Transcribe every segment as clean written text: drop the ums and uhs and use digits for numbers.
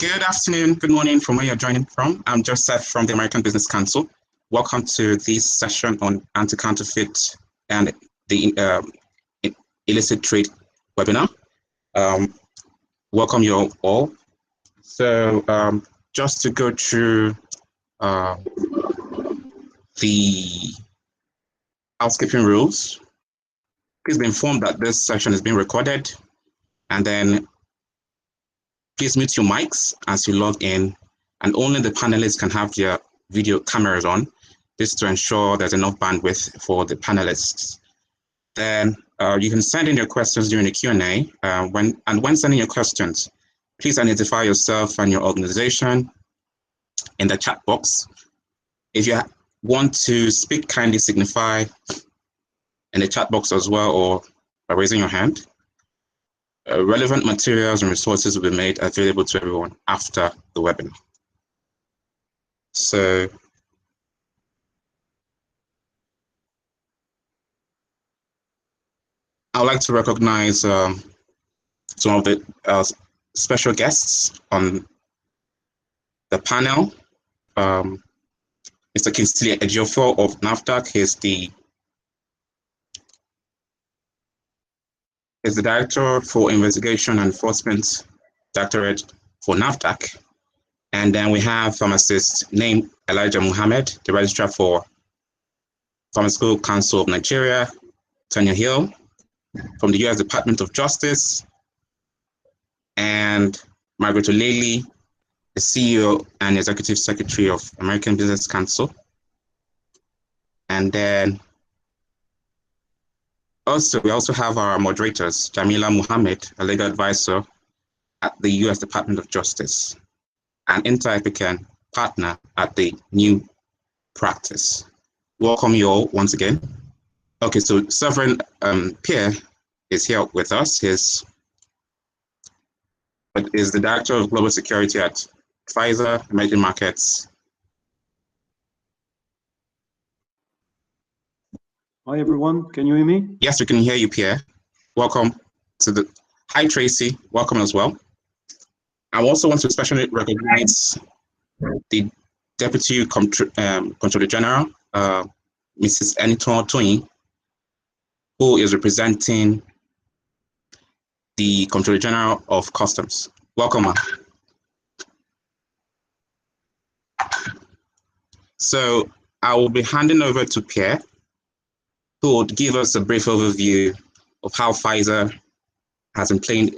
Good afternoon, good morning from where you're joining from. I'm Joseph from the American Business Council. Welcome to this session on anti-counterfeit and the illicit trade webinar. Welcome you all. So just to go through the housekeeping rules, please be informed that this session is being recorded, and then please mute your mics as you log in, and only the panelists can have their video cameras on. This to ensure there's enough bandwidth for the panelists. Then you can send in your questions during the Q&A. When sending your questions, please identify yourself and your organization in the chat box. If you want to speak, kindly signify in the chat box as well, or by raising your hand. Relevant materials and resources will be made available to everyone after the webinar. So I would like to recognize some of the special guests on the panel. Mr. Kingsley Ejiofor of Nafta is the Director for Investigation and Enforcement Directorate for NAFDAC. And then we have pharmacist named Elijah Muhammad, the Registrar for Pharmaceutical Council of Nigeria, Tanya Hill, from the U.S. Department of Justice, and Margaret O'Leary, the CEO and Executive Secretary of American Business Council. And then we also have our moderators, Jamila Muhammad, a legal advisor at the U.S. Department of Justice, an Inter-African partner at the New Practice. Welcome you all once again. Okay, so Sovereign Pierre is here with us. He is the Director of Global Security at Pfizer Emerging Markets. Hi everyone, can you hear me? Yes, we can hear you, Pierre. Welcome to the. Hi Tracy, welcome as well. I also want to especially recognize the Deputy Controller General, Mrs. Eniton Toyin, who is representing the Controller General of Customs. Welcome, ma'am. So I will be handing over to Pierre, who would give us a brief overview of how Pfizer has been playing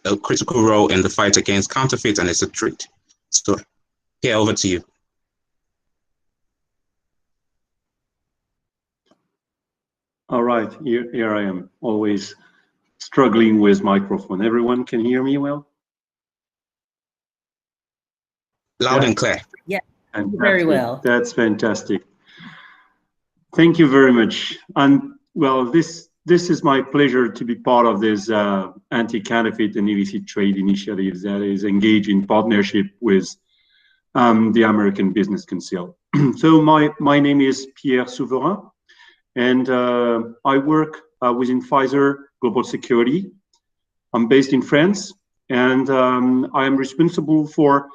a critical role in the fight against counterfeit and illicit trade. So, Pierre, over to you. All right, here I am, always struggling with microphone. Everyone can hear me well? Loud and clear. Yeah, very well. That's fantastic. Thank you very much. And well, this is my pleasure to be part of this anti-counterfeit and illicit trade initiative that is engaged in partnership with the American Business Council. So my name is Pierre Souverain, and I work within Pfizer Global Security. I'm based in France, and I am responsible for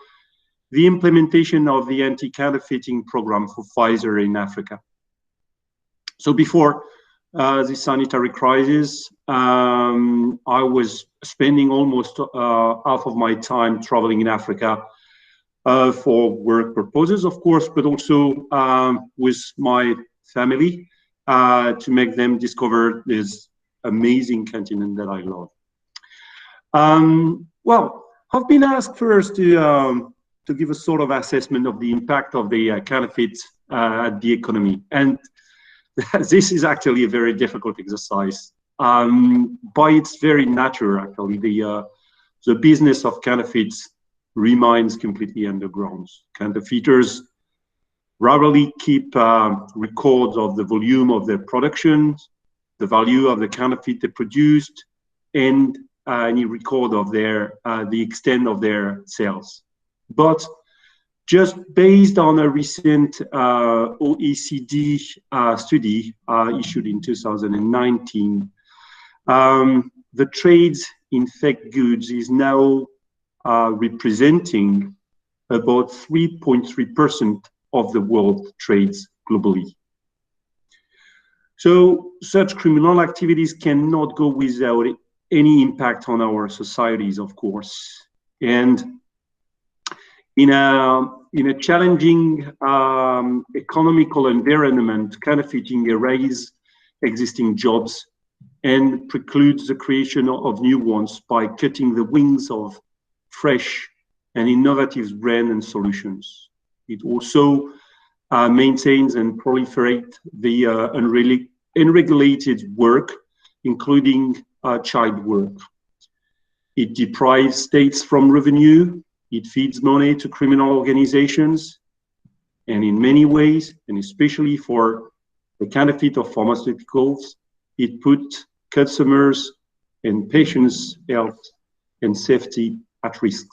the implementation of the anti-counterfeiting program for Pfizer in Africa. So before the sanitary crisis, I was spending almost half of my time traveling in Africa for work purposes, of course, but also with my family to make them discover this amazing continent that I love. Well, I've been asked first to give a sort of assessment of the impact of the counterfeit at the economy. And this is actually a very difficult exercise. By its very nature, actually, the business of counterfeits remains completely underground. Counterfeiters rarely keep records of the volume of their production, the value of the counterfeit they produced, and any record of the extent of their sales. But just based on a recent OECD study issued in 2019, the trades in fake goods is now representing about 3.3% of the world trades globally. So such criminal activities cannot go without any impact on our societies, of course. And in a challenging economical environment, counterfeiting erases existing jobs and precludes the creation of new ones by cutting the wings of fresh and innovative brands and solutions. It also maintains and proliferates the unregulated work, including child work. It deprives states from revenue. It feeds money to criminal organizations. And in many ways, and especially for the counterfeit of pharmaceuticals, it puts customers and patients' health and safety at risk.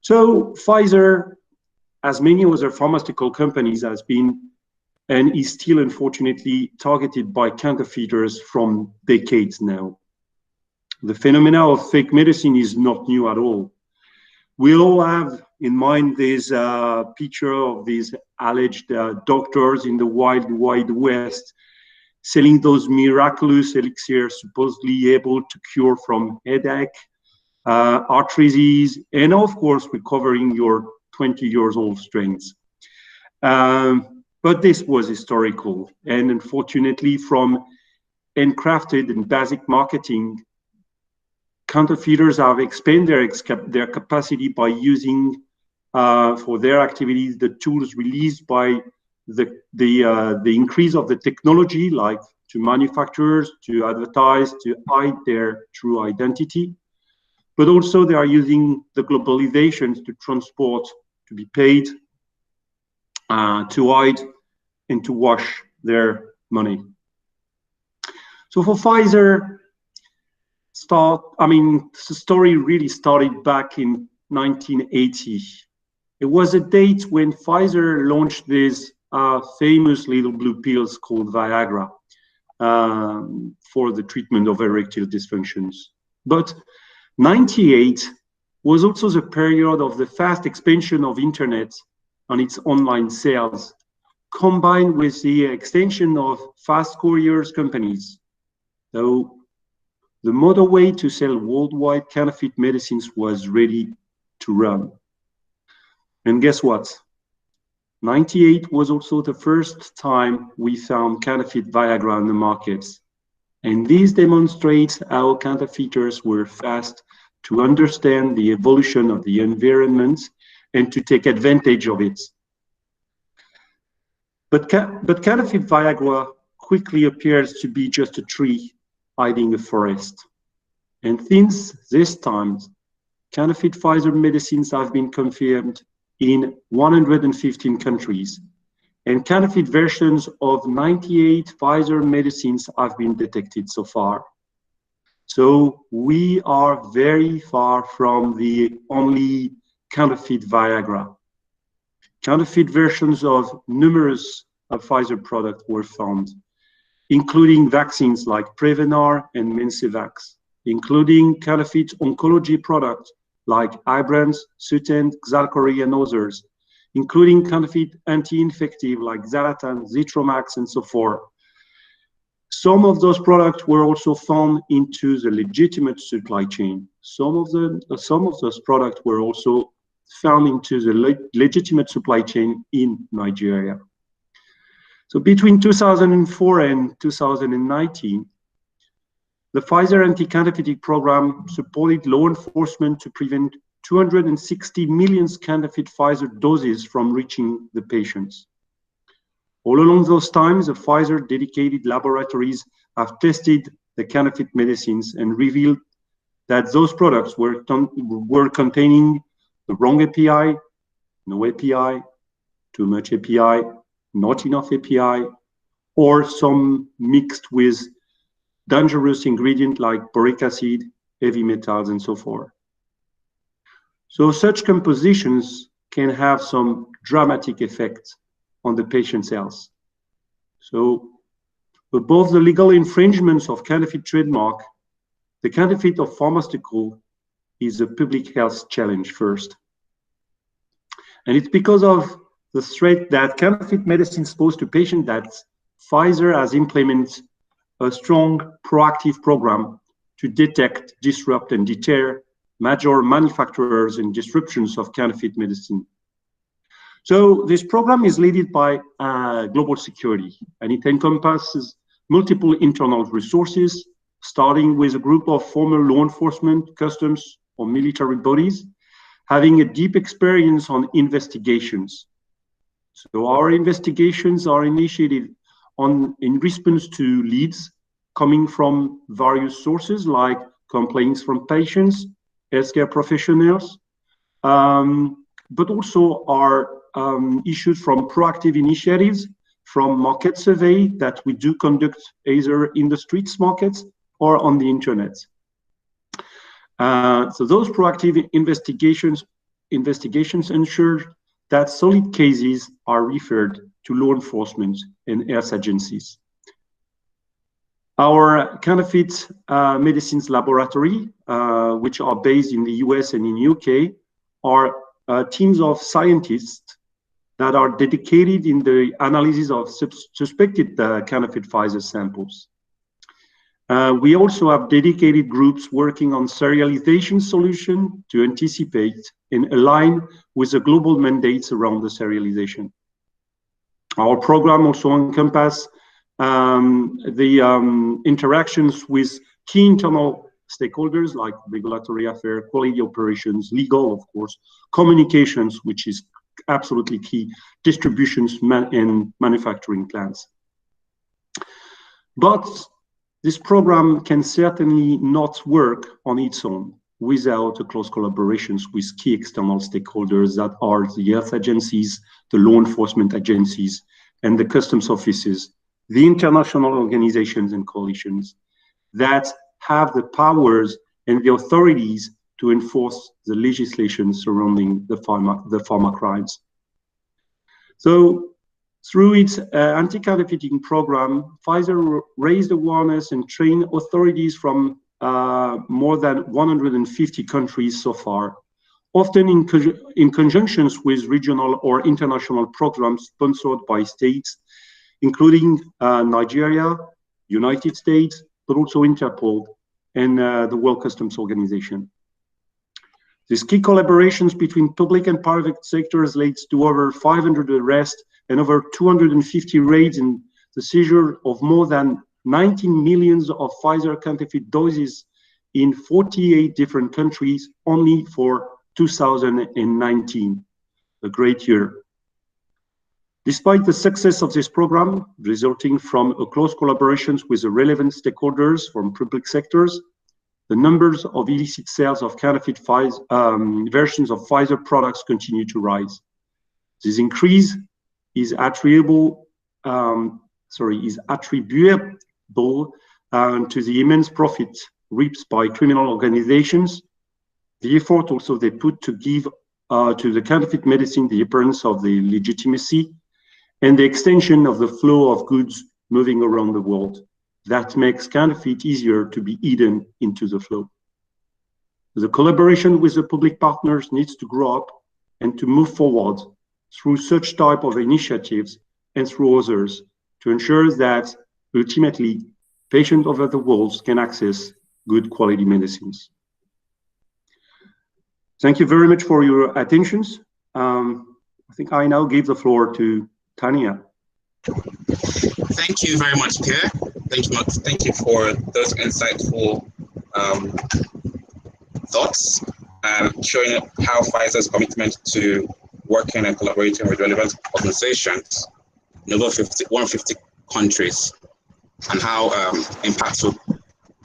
So Pfizer, as many other pharmaceutical companies, has been and is still unfortunately targeted by counterfeiters from decades now. The phenomenon of fake medicine is not new at all. We all have in mind this picture of these alleged doctors in the wild, wide west selling those miraculous elixirs supposedly able to cure from headache, arthritis, and of course, recovering your 20-year-old strength. But this was historical, and unfortunately, from handcrafted and basic marketing, counterfeiters have expanded their capacity by using for their activities the tools released by the increase of the technology, like to manufacturers, to advertise, to hide their true identity. But also they are using the globalizations to transport, to be paid, to hide, and to wash their money. So for Pfizer, the story really started back in 1980. It was a date when Pfizer launched these famous little blue pills called Viagra for the treatment of erectile dysfunctions. But 98 was also the period of the fast expansion of internet on its online sales, combined with the extension of fast couriers companies. So the motorway to sell worldwide counterfeit medicines was ready to run. And guess what? 98 was also the first time we found counterfeit Viagra on the markets. And this demonstrates how counterfeiters were fast to understand the evolution of the environment and to take advantage of it. But counterfeit Viagra quickly appears to be just a tree hiding a forest. And since this time, counterfeit Pfizer medicines have been confirmed in 115 countries, and counterfeit versions of 98 Pfizer medicines have been detected so far. So we are very far from the only counterfeit Viagra. Counterfeit versions of numerous Pfizer products were found, including vaccines like Prevnar and Mencevax, including counterfeit oncology products like Ibrance, Sutent, Xalcori, and others, including counterfeit anti-infective like Xalatan, Zitromax, and so forth. Some of those products were also found into the legitimate supply chain. Some of those products were also found into the legitimate supply chain in Nigeria. So between 2004 and 2019, the Pfizer anti-counterfeiting program supported law enforcement to prevent 260 million counterfeit Pfizer doses from reaching the patients. All along those times, the Pfizer dedicated laboratories have tested the counterfeit medicines and revealed that those products were containing the wrong API, no API, too much API, not enough API, or some mixed with dangerous ingredients like boric acid, heavy metals, and so forth. So such compositions can have some dramatic effects on the patient's health. So above the legal infringements of counterfeit trademark, the counterfeit of pharmaceutical is a public health challenge first. And it's because of the threat that counterfeit medicines pose to patients that Pfizer has implemented a strong proactive program to detect, disrupt, and deter major manufacturers and disruptions of counterfeit medicine. So this program is led by global security, and it encompasses multiple internal resources, starting with a group of former law enforcement, customs, or military bodies, having a deep experience on investigations. So our investigations are initiated in response to leads coming from various sources like complaints from patients, healthcare professionals, but also are issued from proactive initiatives, from market survey that we do conduct either in the streets markets or on the internet. So those proactive investigations ensure that solid cases are referred to law enforcement and health agencies. Our counterfeit medicines laboratory, which are based in the US and in UK, are teams of scientists that are dedicated in the analysis of suspected counterfeit Pfizer samples. We also have dedicated groups working on serialization solution to anticipate and align with the global mandates around the serialization. Our program also encompasses the interactions with key internal stakeholders like regulatory affairs, quality operations, legal, of course, communications, which is absolutely key, distributions and manufacturing plants. But this program can certainly not work on its own without a close collaborations with key external stakeholders that are the health agencies, the law enforcement agencies, and the customs offices, the international organizations and coalitions that have the powers and the authorities to enforce the legislation surrounding the pharma crimes. So through its anti-counterfeiting program, Pfizer raised awareness and trained authorities from more than 150 countries so far, often in conjunctions with regional or international programs sponsored by states, including Nigeria, United States, but also Interpol and the World Customs Organization. These key collaborations between public and private sectors leads to over 500 arrests and over 250 raids and the seizure of more than 19 million of Pfizer counterfeit doses in 48 different countries only for 2019, a great year. Despite the success of this program, resulting from a close collaboration with the relevant stakeholders from public sectors, the numbers of illicit sales of counterfeit versions of Pfizer products continue to rise. This increase is attributable to the immense profit reaped by criminal organizations, the effort also they put to give to the counterfeit medicine the appearance of the legitimacy, and the extension of the flow of goods moving around the world. That makes counterfeit easier to be hidden into the flow. The collaboration with the public partners needs to grow up and to move forward through such type of initiatives and through others to ensure that ultimately patients over the world can access good quality medicines. Thank you very much for your attention. I think I now give the floor to Tania. Thank you very much, Pierre. Thank you for those insightful thoughts, showing how Pfizer's commitment to working and collaborating with relevant organizations in over 150 countries, and how impactful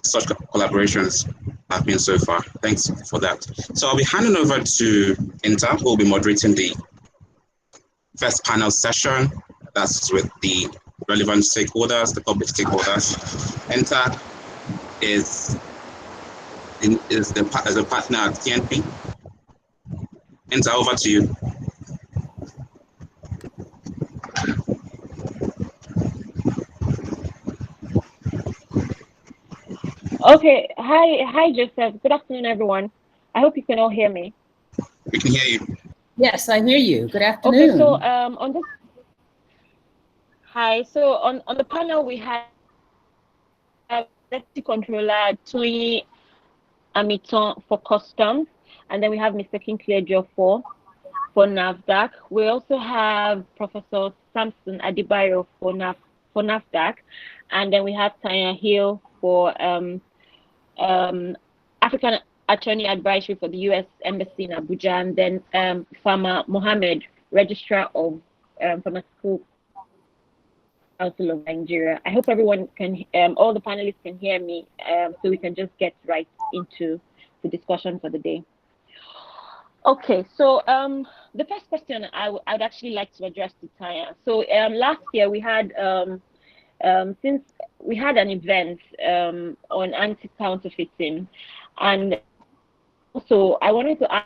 such collaborations have been so far. Thanks for that. So I'll be handing over to Inta, who will be moderating the first panel session. That's with the relevant stakeholders, the public stakeholders. Inta is a partner at TNP. Inta, over to you. Okay, hi Joseph. Good afternoon, everyone. I hope you can all hear me. We can hear you. Yes, I hear you. Good afternoon. Okay, so on this, hi. So on the panel we have Deputy Controller Tui Amiton for Customs, and then we have Mr. Kinklejo for NAFDAC. We also have Professor Samson Adibayo for NAFDAC, and then we have Tanya Hill for African Attorney Advisory for the U.S. Embassy in Abuja, and then Farmer Mohammed, Registrar of Pharmaceutical Council of Nigeria. I hope everyone can, all the panelists can hear me, so we can just get right into the discussion for the day. Okay, so the first question I would actually like to address to Tanya. So last year we had, since we had an event on anti-counterfeiting, and also I wanted to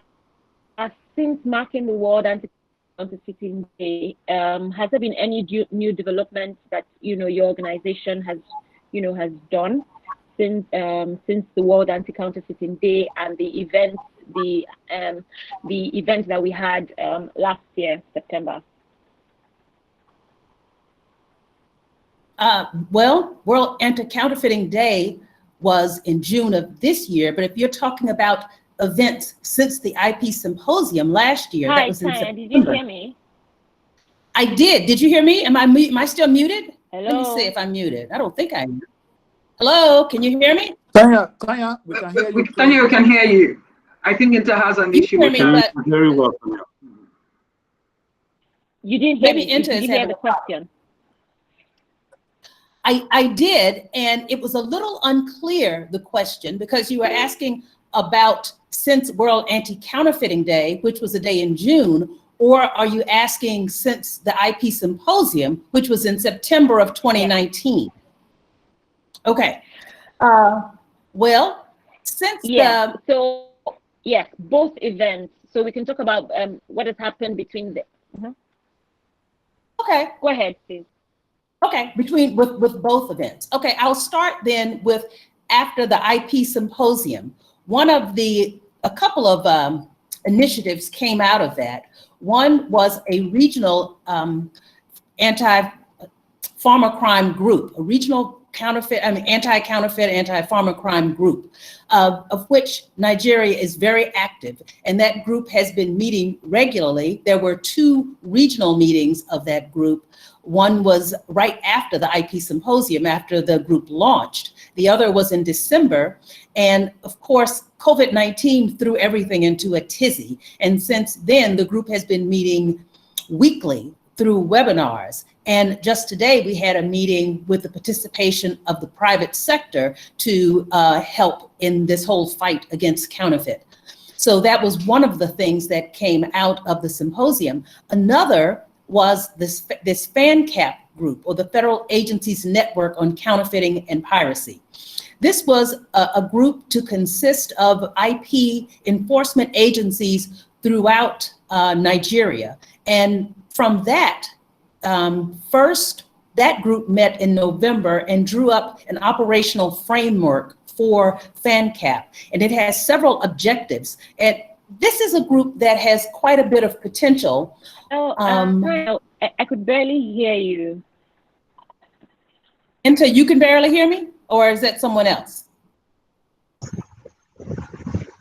ask, since marking the World Anti-Counterfeiting Day, has there been any new developments that your organization has done since the World Anti-Counterfeiting Day and the events that we had last year, September? Well, World Anti-Counterfeiting Day was in June of this year, but if you're talking about events since the IP Symposium last year, that was in September. Did you hear me? I did. Did you hear me? Am I still muted? Hello? Let me see if I'm muted. I don't think I am. Hello, can you hear me? Tanya, we can hear you. Tanya, we can hear you. I think Inter has an issue with that. Very well. You didn't hear me. Inter Did you hear the question? I did, and it was a little unclear, the question, because you were asking about since World Anti-Counterfeiting Day, which was a day in June, or are you asking since the IP Symposium, which was in September of 2019? Okay. Well, since so yes, both events. So we can talk about what has happened between the. Okay. Go ahead, please. Okay, with both events. Okay, I'll start then with after the IP Symposium. A couple of initiatives came out of that. One was a regional anti-pharma crime group, a regional anti-counterfeit, anti-pharma crime group, of which Nigeria is very active. And that group has been meeting regularly. There were 2 regional meetings of that group. One was right after the IP Symposium, after the group launched. The other was in December. And of course, COVID-19 threw everything into a tizzy. And since then, the group has been meeting weekly through webinars. And just today, we had a meeting with the participation of the private sector to help in this whole fight against counterfeit. So that was one of the things that came out of the symposium. Another was this FANCAP group, or the Federal Agencies Network on Counterfeiting and Piracy. This was a group to consist of IP enforcement agencies throughout Nigeria. And from that, first, that group met in November and drew up an operational framework for FANCAP, and it has several objectives. And this is a group that has quite a bit of potential. I could barely hear you. Inter, you can barely hear me? Or is that someone else?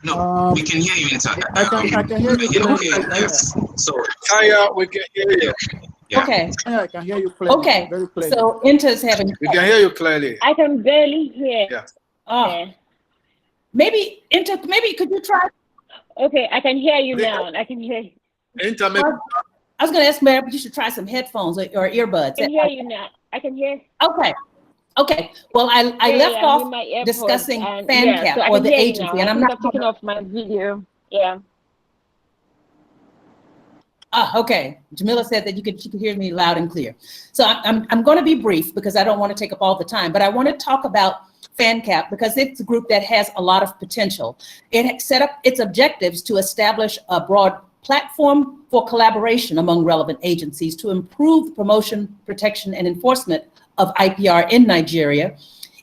No, we can hear you, Inter. I can hear you. Okay, yes. So, Tanya, we can hear you. Yeah. Okay. I can hear you clearly. Okay. Very clearly. So Inter's having. We can hear you clearly. I can barely hear. Yeah. Oh. Maybe Inter. Maybe could you try? Okay, I can hear you now. I can hear you. Inter. I was going to ask Mary, but you should try some headphones or earbuds. I can hear you now. I can hear. Okay. Okay. Well, I left off discussing FANCAP, so or the agency, and I'm not taking off my video. Yeah. Okay. Jamila said that she could hear me loud and clear. So I'm going to be brief because I don't want to take up all the time, but I want to talk about FANCAP because it's a group that has a lot of potential. It set up its objectives to establish a broad platform for collaboration among relevant agencies to improve promotion, protection, and enforcement of IPR in Nigeria.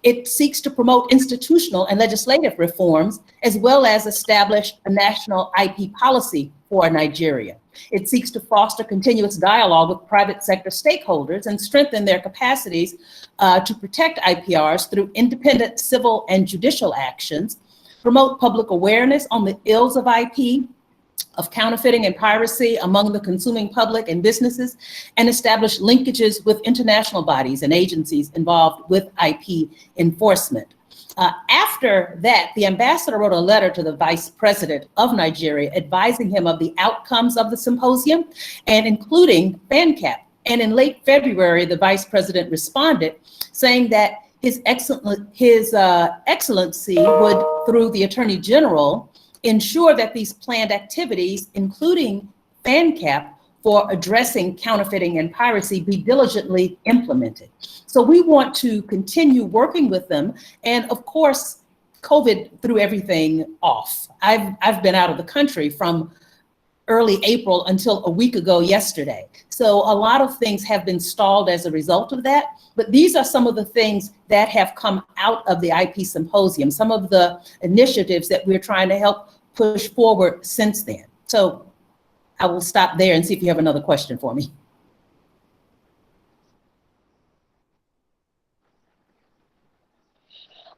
It seeks to promote institutional and legislative reforms, as well as establish a national IP policy for Nigeria. It seeks to foster continuous dialogue with private sector stakeholders and strengthen their capacities to protect IPRs through independent civil and judicial actions, promote public awareness on the ills of IP, of counterfeiting and piracy among the consuming public and businesses, and establish linkages with international bodies and agencies involved with IP enforcement. After that, the ambassador wrote a letter to the vice president of Nigeria advising him of the outcomes of the symposium and including FANCAP. And in late February, the vice president responded saying that His Excellency would, through the Attorney General, ensure that these planned activities, including FANCAP, for addressing counterfeiting and piracy, be diligently implemented. So we want to continue working with them. And of course, COVID threw everything off. I've been out of the country from early April until a week ago yesterday. So a lot of things have been stalled as a result of that. But these are some of the things that have come out of the IP Symposium, some of the initiatives that we're trying to help push forward since then. So I will stop there and see if you have another question for me.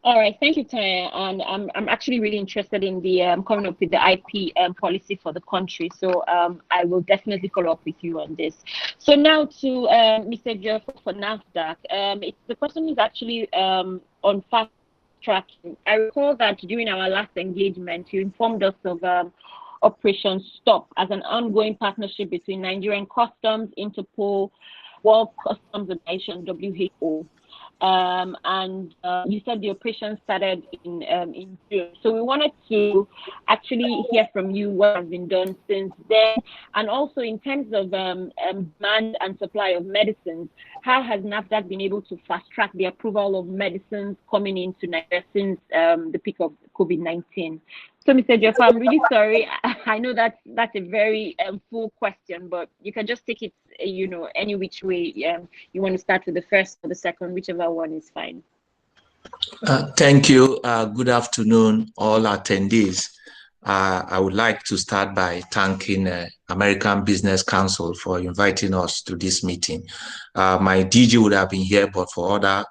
All right, thank you, Tanya. And I'm actually really interested in the coming up with the IP policy for the country. So I will definitely follow up with you on this. So now to Mr. Jeff for NAFDAC. The question is actually on fast tracking. I recall that during our last engagement, you informed us of Operation Stop as an ongoing partnership between Nigerian Customs, Interpol, World Customs Organization, WHO. And you said the operation started in June. So we wanted to actually hear from you what has been done since then, and also in terms of demand and supply of medicines, how has NAFDAC been able to fast track the approval of medicines coming into Nigeria since the peak of COVID-19? So, Mr. Jeff, I'm really sorry. I know that's a very full question, but you can just take it, any which way you want to start with the first or the second, whichever one is fine. Thank you. Good afternoon, all attendees. I would like to start by thanking American Business Council for inviting us to this meeting. My DG would have been here, but for other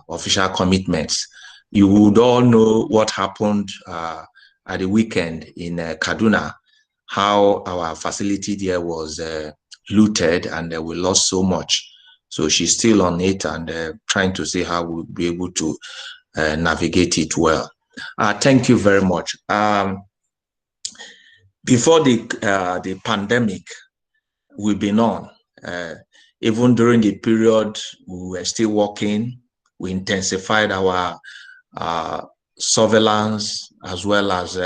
official commitments. You would all know what happened at the weekend in Kaduna, how our facility there was looted and we lost so much. So she's still on it and trying to see how we'll be able to navigate it well. Thank you very much. Before the pandemic, we've been on. Even during the period we were still working, we intensified our surveillance as well as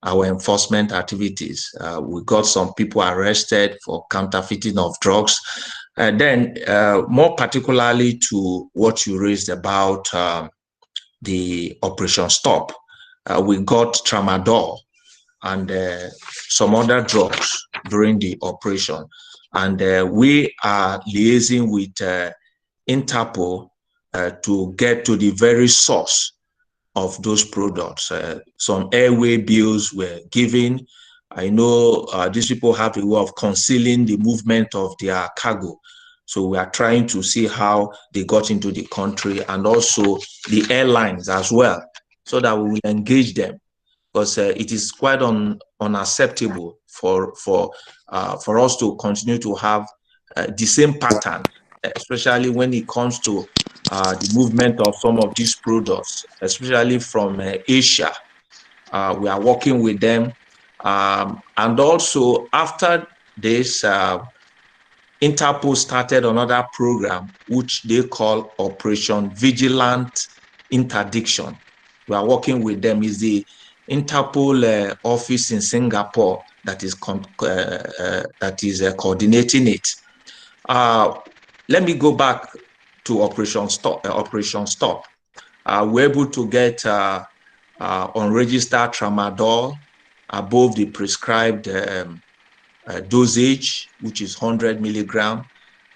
our enforcement activities. We got some people arrested for counterfeiting of drugs. And then more particularly to what you raised about the Operation Stop, we got tramadol and some other drugs during the operation. And we are liaising with Interpol to get to the very source of those products. Some airway bills were given. I know these people have a way of concealing the movement of their cargo. So we are trying to see how they got into the country and also the airlines as well, so that we will engage them, because it is quite unacceptable for us to continue to have the same pattern, especially when it comes to the movement of some of these products, especially from Asia. We are working with them. And also after this, Interpol started another program, which they call Operation Vigilant Interdiction. We are working with them. It's the Interpol office in Singapore that is coordinating it. Let me go back to Operation Stop. We're able to get unregistered tramadol above the prescribed dosage, which is 100 milligram.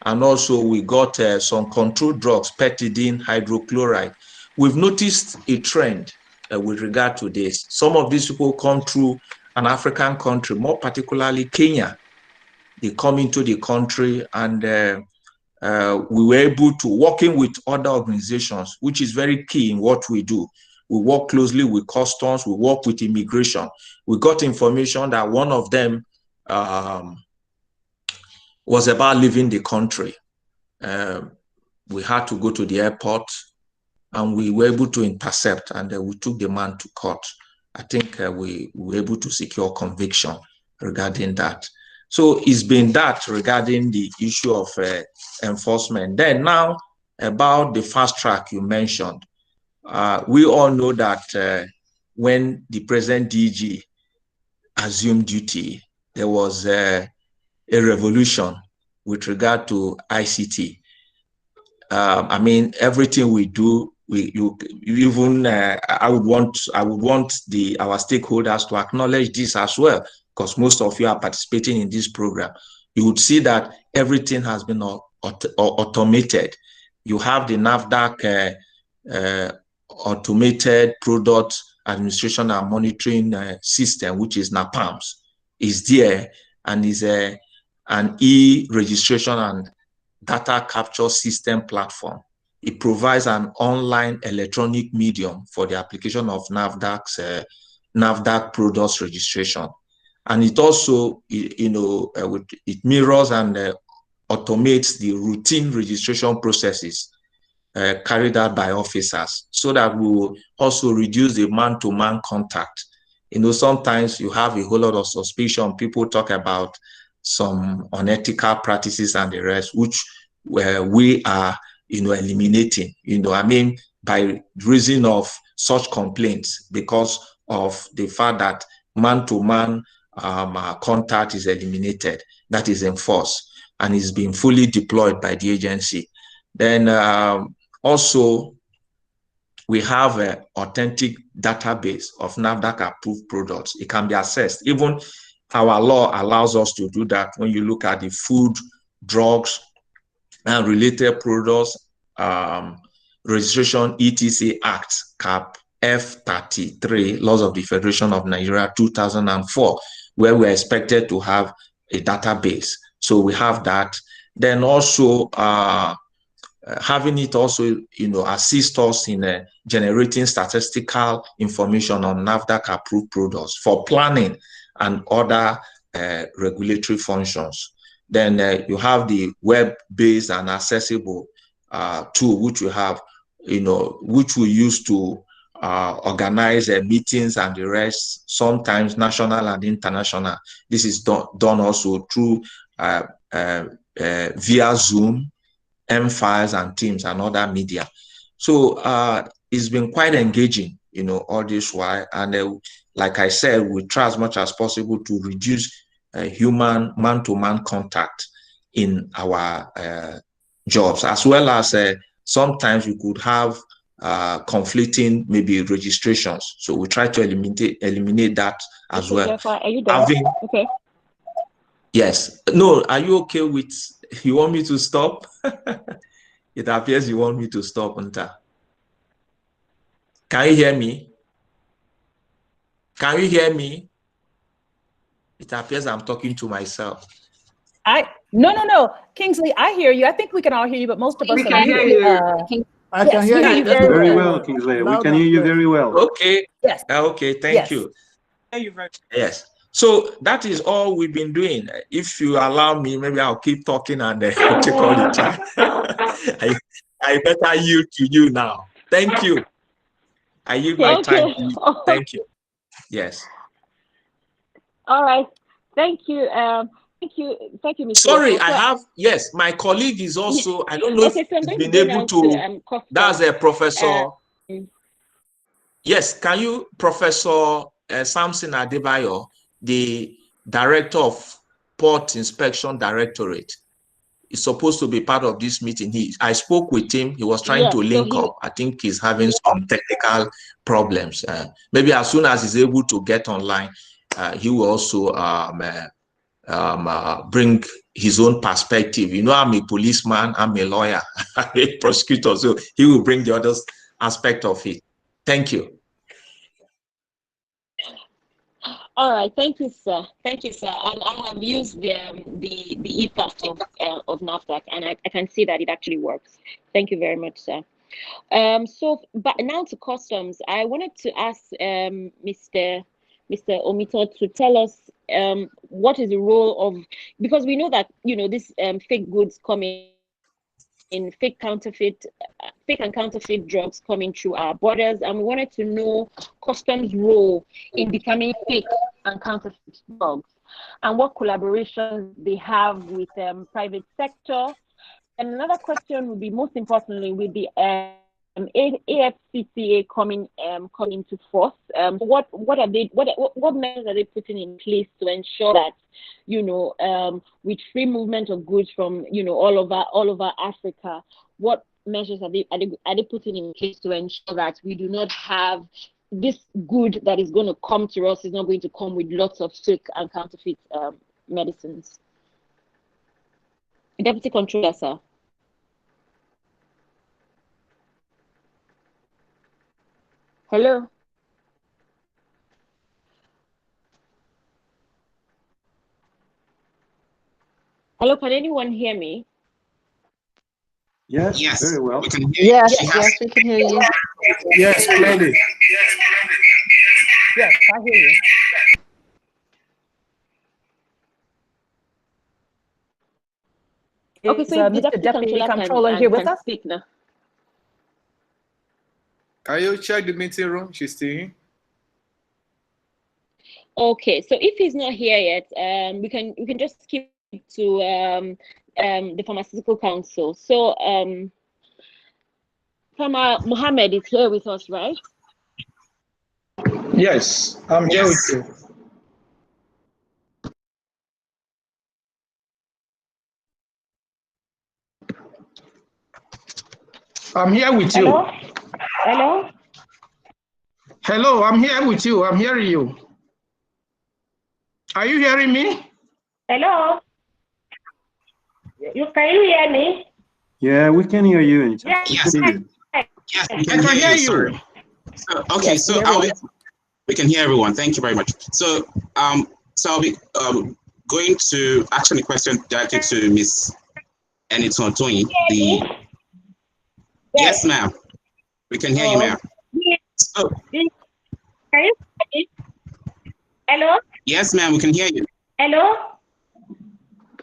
And also we got some controlled drugs, petidine, hydrochloride. We've noticed a trend with regard to this. Some of these people come through an African country, more particularly Kenya. They come into the country, and we were able to, working with other organizations, which is very key in what we do. We work closely with customs, we work with immigration. We got information that one of them was about leaving the country. We had to go to the airport, and we were able to intercept, and we took the man to court. I think we were able to secure conviction regarding that. So it's been that regarding the issue of enforcement. Then now about the fast track you mentioned. We all know that when the present DG assumed duty, there was a revolution with regard to ICT. I mean, everything we do, I would want our stakeholders to acknowledge this as well, because most of you are participating in this program. You would see that everything has been automated. You have the NAFDAC automated product administration and monitoring system, which is NAPAMS, is there, and is an e-registration and data capture system platform. It provides an online electronic medium for the application of NAFDAC products registration. And it also, it mirrors and automates the routine registration processes carried out by officers, so that we will also reduce the man-to-man contact. Sometimes you have a whole lot of suspicion. People talk about some unethical practices and the rest, which we are, eliminating, by reason of such complaints, because of the fact that man-to-man contact is eliminated, that is enforced, and is being fully deployed by the agency. Then also, we have an authentic database of NAFDAC-approved products. It can be accessed. Even our law allows us to do that. When you look at the Food, Drugs, and Related Products Registration etc. Act, Cap F33, Laws of the Federation of Nigeria 2004, where we're expected to have a database. So we have that. Then also, having it also, assist us in generating statistical information on NAFDAC-approved products for planning and other regulatory functions. Then you have the web-based and accessible tool, which we have, which we use to organize meetings and the rest, sometimes national and international. This is done also through via Zoom, M-Files and Teams and other media. So it's been quite engaging, all this while. And like I said, we try as much as possible to reduce human man-to-man contact in our jobs, as well as sometimes we could have conflicting maybe registrations. So we try to eliminate that as well. Are you done? Okay. Yes. No, are you okay with, you want me to stop? It appears you want me to stop, Nta. Can you hear me? Can you hear me? It appears I'm talking to myself. No. Kingsley, I hear you. I think we can all hear you, but most of us We can hear you. I can hear you very well, Kingsley. We can hear you very well. Okay. Yes. Okay, thank you. Yes. So that is all we've been doing. If you allow me, maybe I'll keep talking and take all the time. I better yield to you now. Thank you. I yield my time to you. Thank you. Yes. All right. Thank you. Thank you, Mr. Sorry, I have, yes, my colleague is also, I don't know if he's been able to, that's a professor. Yes, can you, Professor Samson Adebayo, the director of Port Inspection Directorate, is supposed to be part of this meeting. I spoke with him. He was trying to link up. I think he's having some technical problems. Maybe as soon as he's able to get online, he will also bring his own perspective. You know, I'm a policeman, I'm a lawyer, I'm a prosecutor, so he will bring the other aspect of it. Thank you. All right, thank you, sir. Thank you, sir. And I have used the ethos of NAFTA, and I can see that it actually works. Thank you very much, sir. So, but now to customs, I wanted to ask Mr. Omito to tell us what is the role of, because we know that, you know, this fake goods coming in, fake and counterfeit drugs coming through our borders, and we wanted to know customs' role in becoming fake and counterfeit drugs, and what collaborations they have with private sector. And another question would be, most importantly, with the AFCCA coming into force, what measures are they putting in place to ensure that, you know, with free movement of goods from, you know, all over Africa, what measures are they putting in place to ensure that we do not have this good that is going to come to us is not going to come with lots of fake and counterfeit medicines? Deputy Controller, sir. Hello. Hello, can anyone hear me? Yes, Yes, very well. we can hear you. Yes, yes, we can hear you. Yes, clearly. Yes, I hear you. Okay, Is, so the Mr. Deputy Controller Controller here with can us? speak now. Can you check the meeting room? She's still in. Okay, so if he's not here yet, we can just skip to the Pharmaceutical Council. So Pharma Mohammed is here with us, right? Yes, I'm here with you. I'm here with you. Hello? Hello? Hello, I'm here with you. I'm hearing you. Are you hearing me? Hello? Can you hear me? Yeah, we can hear you. And Yes. Yes, yes, we can hear you. Sorry. So, okay, Yes, so we can hear everyone. Thank you very much. So, so I'll be going to actually question directly to Miss Eniton Tony. Yes, ma'am. We can hear you, ma'am. So, Can you hear me? Hello? yes, ma'am. We can hear you. Hello?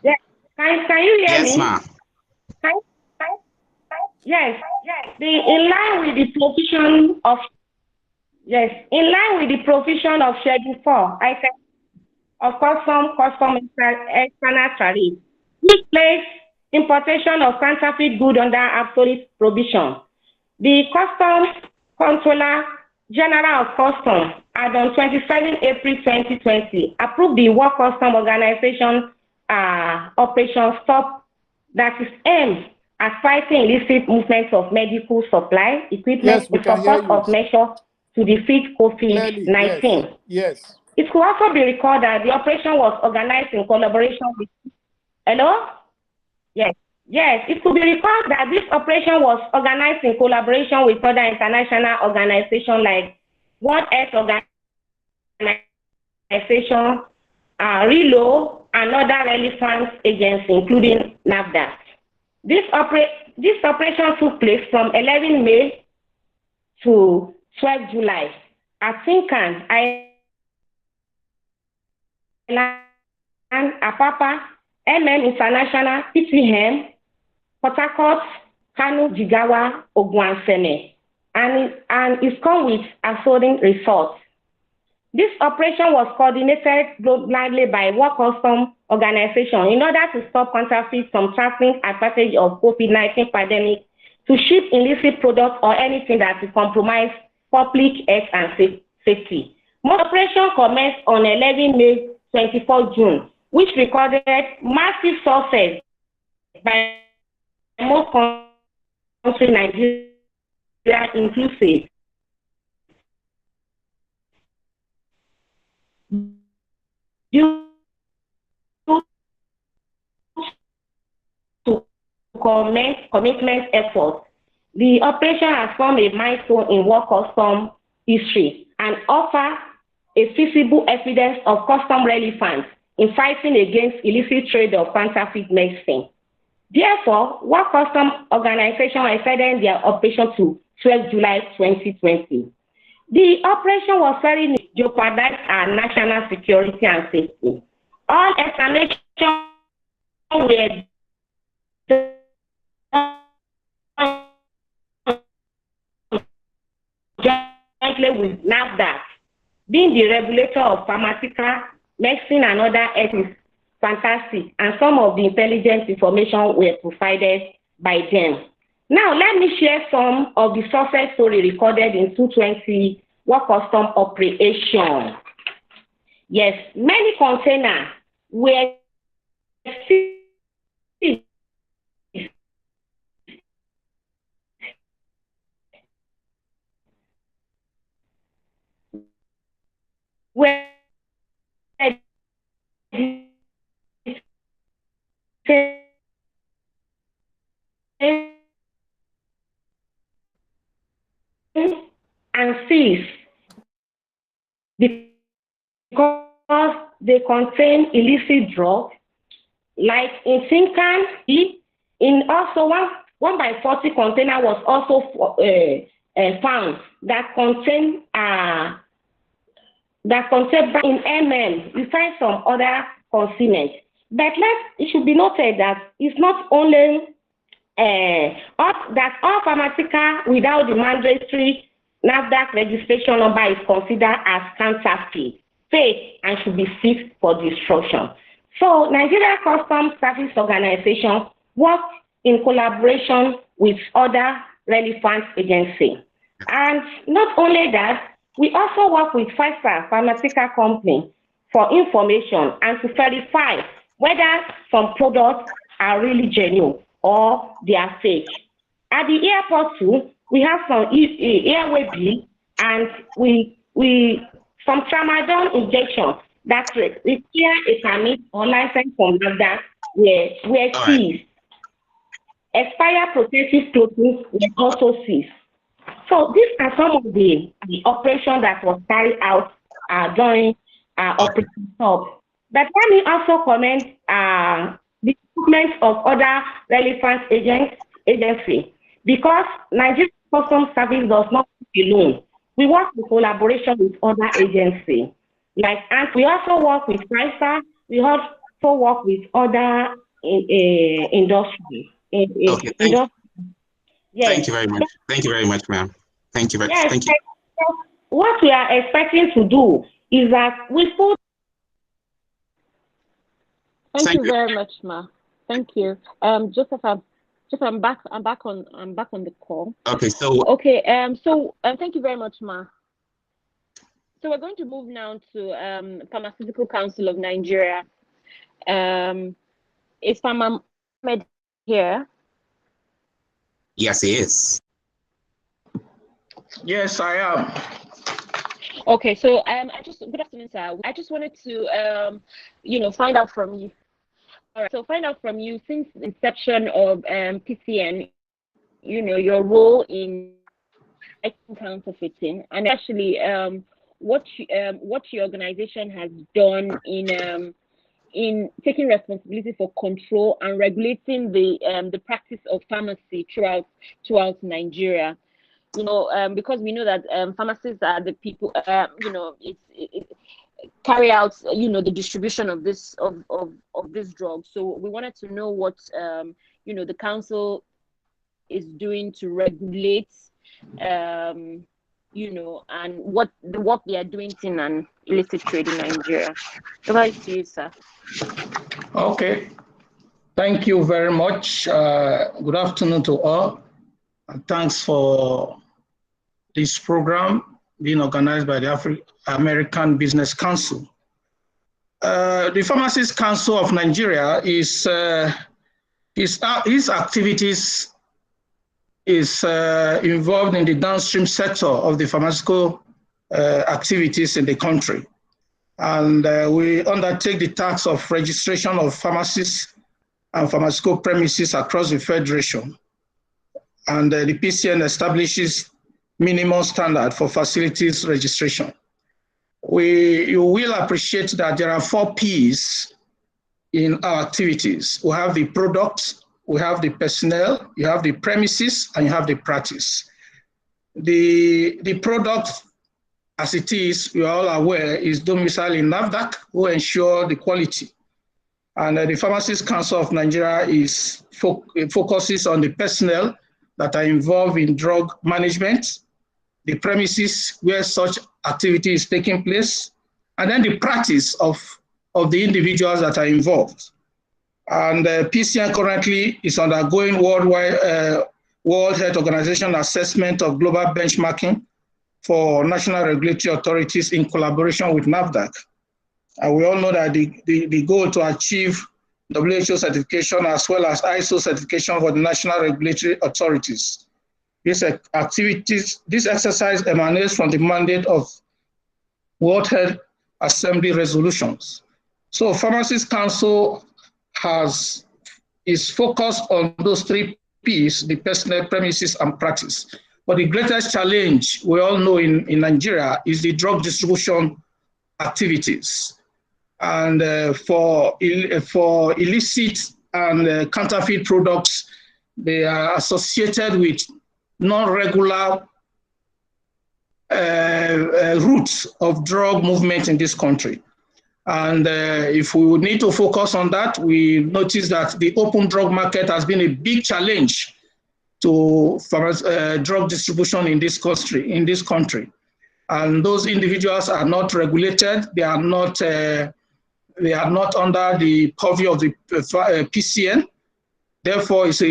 Yes. Can you hear me? Yes, ma'am. Yes. In line with the provision of Schedule 4, I said, of course, some custom external tariff, which place importation of counterfeit good under absolute prohibition. The Customs Controller General of Customs had on 27 April 2020 approved the World Customs Organization Operation Stop that is aimed at fighting illicit movement of medical supply, equipment, Yes, we in can hear support you. of measures to defeat COVID-19. Clearly, yes. It could also be recalled that the operation was organized in collaboration with... Hello? Yes. Yes, it could be recalled that this operation was organized in collaboration with other international organizations like World Health Organization, RELO, and other relevant agencies, including Nafta. This operation took place from 11 May to 12 July at Tinkan Island, Apapa, International, PTM, Port Harcourt, Kano, Jigawa, Oguanseme, and is come with assorting results. This operation was coordinated globally by World Customs Organization in order to stop counterfeit from traveling advantage of COVID-19 pandemic to ship illicit products or anything that will compromise public health and safety. Most operation commenced on 11 May, 24 June, which recorded massive success by most countries, Nigeria inclusive. Due commitment effort. The operation has formed a milestone in work custom history and offer a feasible evidence of custom relevance in fighting against illicit trade of counterfeit medicine. Therefore, Work Custom Organization extended their operation to 12 July 2020. The operation was very jeopardized our national security and safety. All examinations were jointly with Nafta, being the regulator of pharmaceutical, medicine, and other ethics. Fantastic, and some of the intelligence information were provided by them. Now, let me share some of the success story recorded in 220 Work Custom operation. Yes, many containers were seized where and seized because they contain illicit drugs, like in Sincan, in also one by 40 container was also found that contain in MM. We find some other consignment, but it should be noted that it's not only that all pharmaceutical without the mandatory NAFDAC registration number is considered as counterfeit, fake, and should be seized for destruction. So Nigeria Customs Service Organization works in collaboration with other relevant agencies. And not only that, we also work with Pfizer Pharmaceutical Company for information and to verify whether some products are really genuine or they are fake. At the airport too, we have some airway bill and some tramadol injections that require a permit or license from NAFDAC were seized. Expired protective clothing were also seized. So these are some of the operations that was carried out during Operation Top. But let me also comment the movement of other relevant agencies, because Nigeria Customs Service does not work alone. We work in collaboration with other agencies. And we also work with Pfizer. We also work with other industries. Okay, thank you very much. Thank you very much, ma'am. Thank you very much. Thank you. What we are expecting to do is that we put. Thank you very much, Ma. Thank you. Joseph, I'm back on the call. Okay, so thank you very much, Ma. So we're going to move now to Pharmaceutical Council of Nigeria. Is Pharma Med here? Yes, he is. Yes, I am. Okay, so good afternoon, sir. I just wanted to find out from you. All right, so find out from you, since the inception of PCN, your role in counterfeiting, and actually what your organization has done in taking responsibility for control and regulating the practice of pharmacy throughout Nigeria. Because we know that pharmacists are the people, carry out, the distribution of this drug. So we wanted to know what the council is doing to regulate, and what the work they are doing in an illicit trade in Nigeria. Over to you, sir. Okay. Thank you very much. Good afternoon to all. And thanks for this program being organized by the American Business Council. The Pharmacists Council of Nigeria his activities is involved in the downstream sector of the pharmaceutical activities in the country. And we undertake the task of registration of pharmacists and pharmaceutical premises across the Federation. And the PCN establishes minimum standard for facilities registration. You will appreciate that there are 4 Ps in our activities. We have the product, we have the personnel, you have the premises, and you have the practice. The product, as it is, we are all aware, is domiciled in NAFDAC, who ensure the quality. And the Pharmacist Council of Nigeria focuses on the personnel that are involved in drug management, the premises where such activity is taking place, and then the practice of the individuals that are involved. And PCN currently is undergoing World Health Organization assessment of global benchmarking for national regulatory authorities in collaboration with NAFDAC. And we all know that the goal to achieve WHO certification as well as ISO certification for the national regulatory authorities. This exercise emanates from the mandate of World Health Assembly resolutions. So Pharmacist Council is focused on those 3 Ps, the personnel, premises, and practice. But the greatest challenge we all know in Nigeria is the drug distribution activities. And for illicit and counterfeit products, they are associated with non-regular routes of drug movement in this country. And if we would need to focus on that, we notice that the open drug market has been a big challenge to drug distribution in this country. And those individuals are not regulated. They are not under the purview of the PCN. Therefore, it's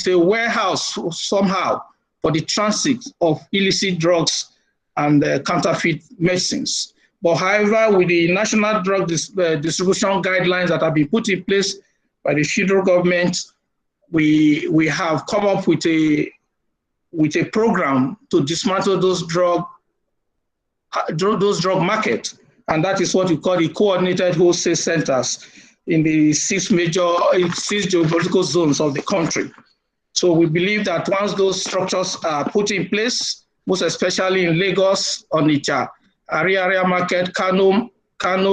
a warehouse somehow for the transit of illicit drugs and counterfeit medicines. But however, with the national drug distribution guidelines that have been put in place by the federal government, we have come up with a program to dismantle those drug market, and that is what we call the coordinated wholesale centers in the 6 geographical zones of the country. So we believe that once those structures are put in place, most especially in Lagos, Onitsha, Area Market, Kano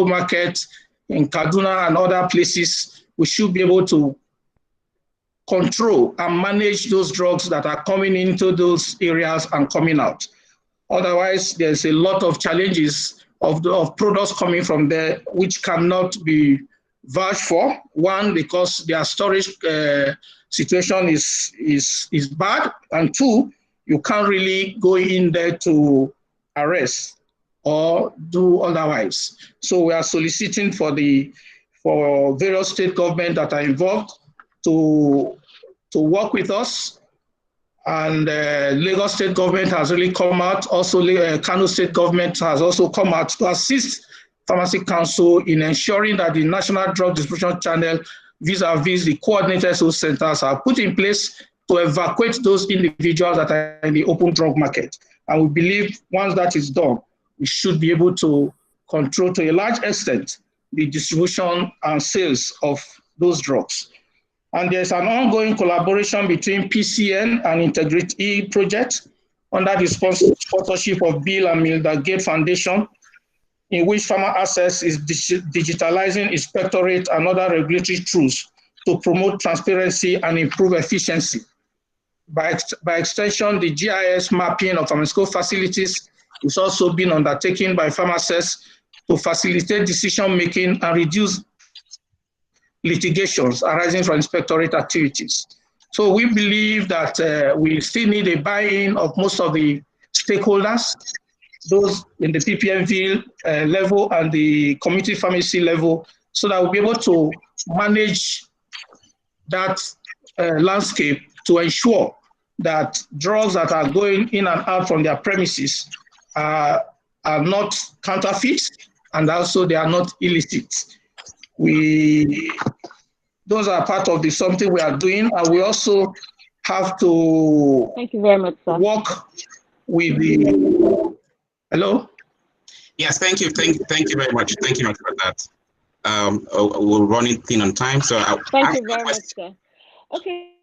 Market, in Kaduna and other places, we should be able to control and manage those drugs that are coming into those areas and coming out. Otherwise, there's a lot of challenges of products coming from there which cannot be vouched for. One, because their storage situation is bad, and 2, you can't really go in there to arrest or do otherwise. So we are soliciting for various state governments that are involved to work with us. And Lagos state government has really come out. Also, Kano state government has also come out to assist Pharmacy Council in ensuring that the national drug distribution channel vis-a-vis the coordinated source centers are put in place to evacuate those individuals that are in the open drug market. And we believe once that is done, we should be able to control to a large extent the distribution and sales of those drugs. And there's an ongoing collaboration between PCN and Integrity Project under the sponsorship of Bill and Melinda Gates Foundation, in which Pharma Access is digitalizing inspectorate and other regulatory tools to promote transparency and improve efficiency. By extension, the GIS mapping of pharmaceutical facilities is also being undertaken by Pharmacists to facilitate decision-making and reduce litigations arising from inspectorate activities. So we believe that we still need a buy-in of most of the stakeholders, those in the PPMV level and the community pharmacy level, so that we'll be able to manage that landscape to ensure that drugs that are going in and out from their premises are not counterfeit, and also they are not illicit. Those are part of something we are doing, and we also have to Thank you very much, sir. Work with the. Hello? Yes, thank you. Thank you very much. Thank you much for that. we're running thin on time. So thank you very much, sir. Okay.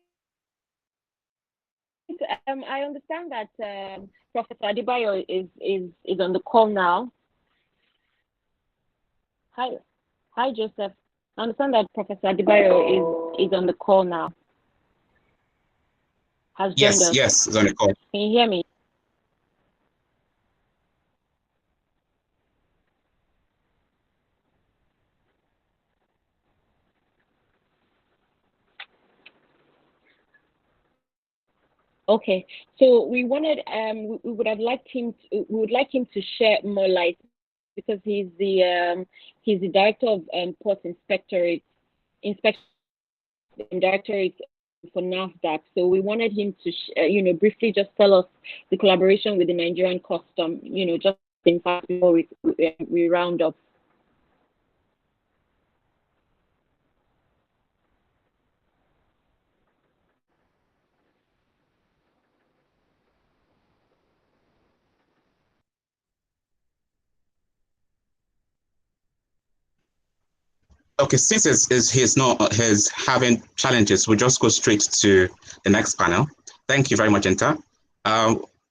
I understand that Professor Adebayo is on the call now. Hi, Joseph. I understand that Professor Adebayo is on the call now. Has joined us. Yes, it's on the call. Can you hear me? Okay, so we wanted we would like him to share more light, because he's the director of Port Inspectorate for NAFTA. So we wanted him to briefly just tell us the collaboration with the Nigerian custom, just in fact before we round up. Okay, since he's having challenges, we'll just go straight to the next panel. Thank you very much, Enta.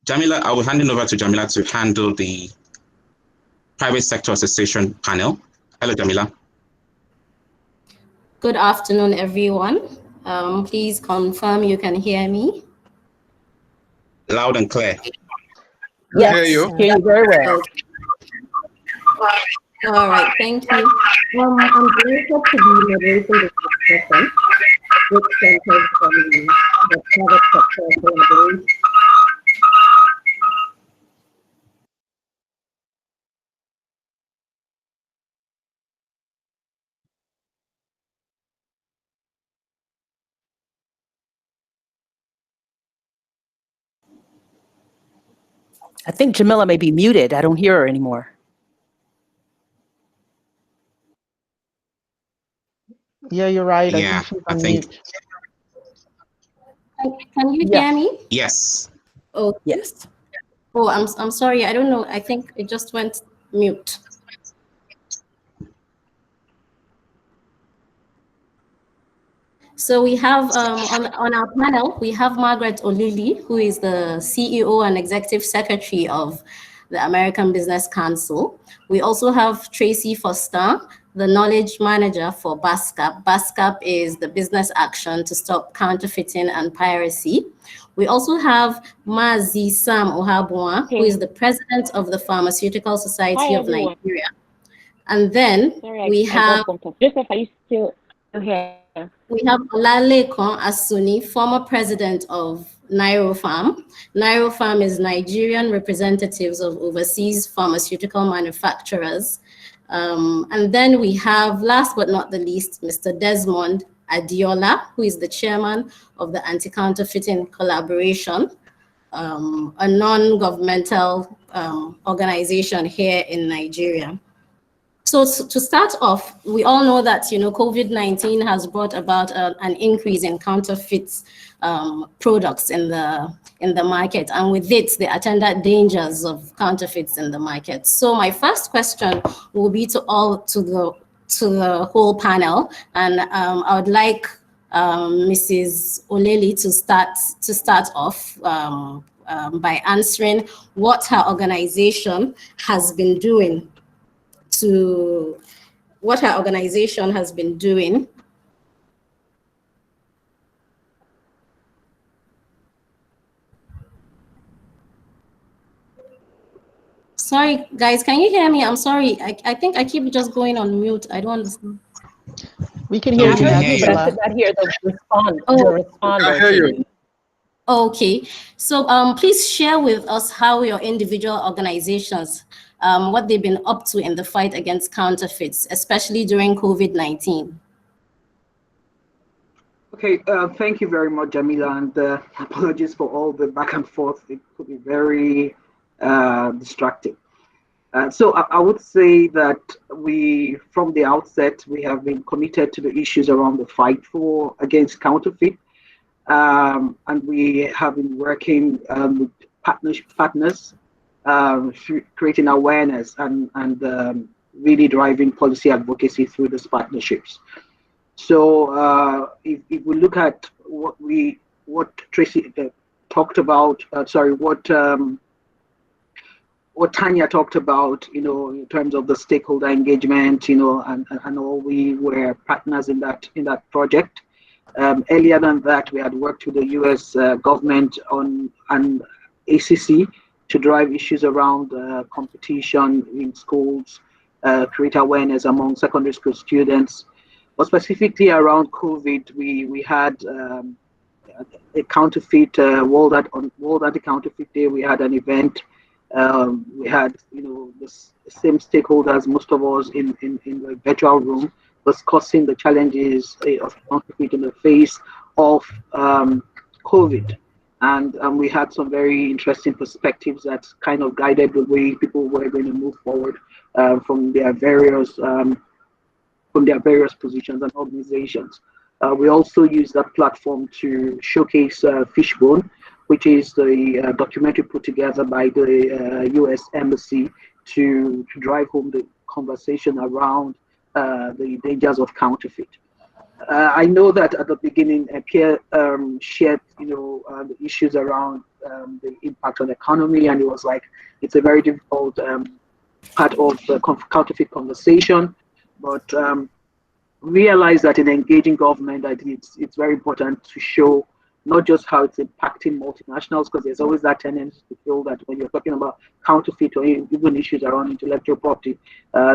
Jamila, I will hand it over to Jamila to handle the Private Sector Association panel. Hello, Jamila. Good afternoon, everyone. Please confirm you can hear me. Loud and clear. Yes, hear you. Hear you very well. Okay. All right, thank you. I'm delighted to be moderating this discussion, which centers on the private sector collaboration. I think Jamila may be muted. I don't hear her anymore. Yeah, you're right. Yeah, I think she's on mute. Can you hear me? Yes. Oh, yes. Oh, I'm sorry. I don't know. I think it just went mute. So we have on our panel, we have Margaret Olili, who is the CEO and Executive Secretary of the American Business Council. We also have Tracy Foster, the Knowledge Manager for BASCAP. BASCAP is the business action to stop counterfeiting and piracy. We also have Mazi Sam Ohabua, who is the President of the Pharmaceutical Society of Nigeria. And then we have... Joseph, are you still here? We have Olalekon Asuni, former president of NairoPharm. NairoPharm is Nigerian representatives of overseas pharmaceutical manufacturers. And then we have, last but not the least, Mr. Desmond Adiola, who is the chairman of the Anti-Counterfeiting Collaboration, a non-governmental organization here in Nigeria. So to start off, we all know that COVID-19 has brought about an increase in counterfeit products in the market, and with it, the attendant dangers of counterfeits in the market. So my first question will be to the whole panel, and I would like Mrs. Oleli to start off by answering what her organization has been doing Sorry, guys, can you hear me? I'm sorry. I think I keep just going on mute. I don't understand. We can hear you now, but I could not hear the responder. I hear you. Okay, so please share with us how your individual organizations, what they've been up to in the fight against counterfeits, especially during COVID-19. Okay, thank you very much, Jamila, and apologies for all the back and forth. It could be very distracting. So I would say that from the outset, we have been committed to the issues around the fight against counterfeit. And we have been working with partners, creating awareness and really driving policy advocacy through these partnerships. So if we look at what Tracy talked about, what Tanya talked about, in terms of the stakeholder engagement, and all, we were partners in that project. Earlier than that, we had worked with the U.S. Government on an ACC to drive issues around competition in schools, create awareness among secondary school students. But specifically around COVID, we had a counterfeit World Anti-Counterfeit Day. We had an event. We had the same stakeholders, most of us in the virtual room, discussing the challenges of counterfeit in the face of COVID. And we had some very interesting perspectives that kind of guided the way people were going to move forward from their various positions and organizations. We also use that platform to showcase Fishbone, which is the documentary put together by the U.S. Embassy to drive home the conversation around the dangers of counterfeit. I know that at the beginning, Pierre shared, the issues around the impact on the economy, and it was like it's a very difficult part of the counterfeit conversation. But realize that in engaging government, I think it's very important to show not just how it's impacting multinationals, because there's always that tendency to feel that when you're talking about counterfeit or even issues around intellectual property,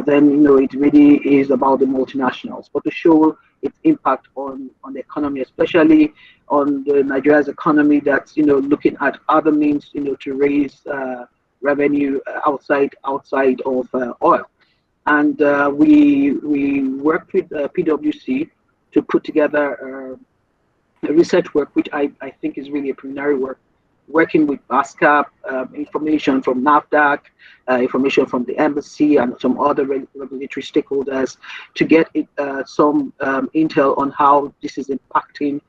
then it really is about the multinationals. But to show its impact on the economy, especially on the Nigeria's economy, that's looking at other means to raise revenue outside of oil. And we worked with PwC to put together research work, which I think is really a preliminary work, working with BASCAP, information from Nafta, information from the embassy and some other regulatory stakeholders to get some intel on how this is impacting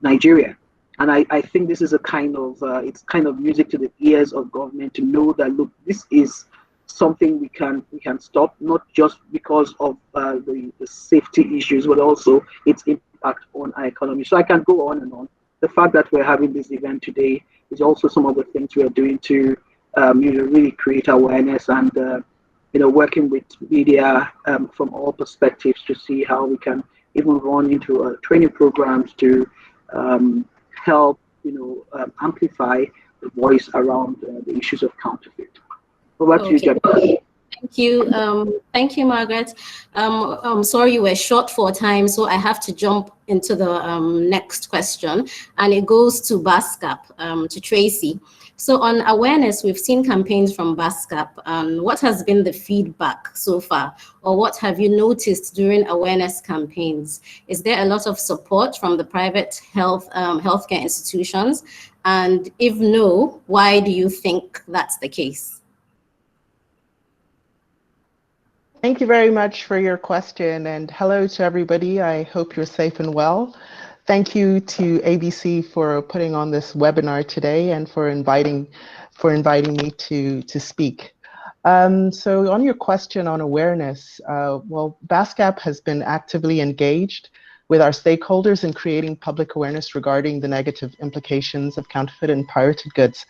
Nigeria. And I think this is a it's kind of music to the ears of government to know that, look, this is something we can stop, not just because of the safety issues, but also its impact on our economy. So I can go on and on. The fact that we're having this event today is also some of the things we are doing to really create awareness and working with media from all perspectives to see how we can even run into training programs to help amplify the voice around the issues of counterfeit. Over to you, Jennifer. Thank you, Margaret. I'm sorry you were short for time, so I have to jump into the next question, and it goes to BASCAP, to Tracy. So on awareness, we've seen campaigns from BASCAP, and what has been the feedback so far, or what have you noticed during awareness campaigns? Is there a lot of support from the private healthcare institutions? And if no, why do you think that's the case? Thank you very much for your question, and hello to everybody. I hope you're safe and well. Thank you to ABC for putting on this webinar today and for inviting me to speak. So on your question on awareness, well, BASCAP has been actively engaged with our stakeholders in creating public awareness regarding the negative implications of counterfeit and pirated goods.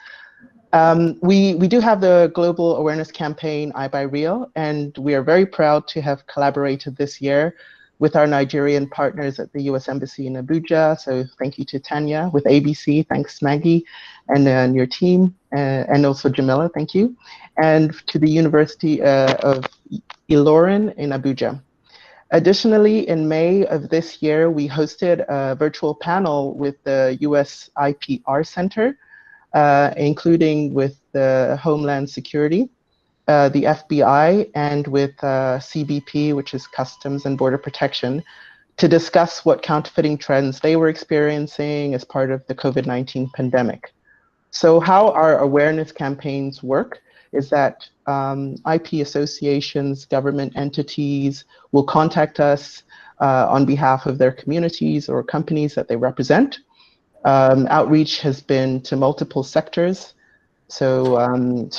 We do have the global awareness campaign, I Buy Real, and we are very proud to have collaborated this year with our Nigerian partners at the U.S. Embassy in Abuja. So thank you to Tanya with ABC, thanks Maggie and your team, and also Jamila, thank you, and to the University of Ilorin in Abuja. Additionally, in May of this year, we hosted a virtual panel with the U.S. IPR Center, including with the Homeland Security, the FBI, and with CBP, which is Customs and Border Protection, to discuss what counterfeiting trends they were experiencing as part of the COVID-19 pandemic. So how our awareness campaigns work is that IP associations, government entities will contact us on behalf of their communities or companies that they represent. Outreach has been to multiple sectors, So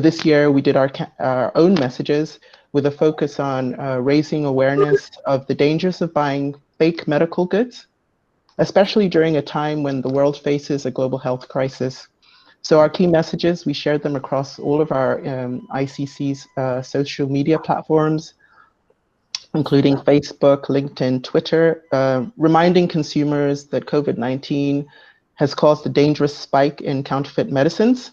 this year we did our own messages with a focus on raising awareness of the dangers of buying fake medical goods, especially during a time when the world faces a global health crisis. So our key messages, we shared them across all of our ICC's social media platforms, including Facebook, LinkedIn, Twitter, reminding consumers that COVID-19 has caused a dangerous spike in counterfeit medicines.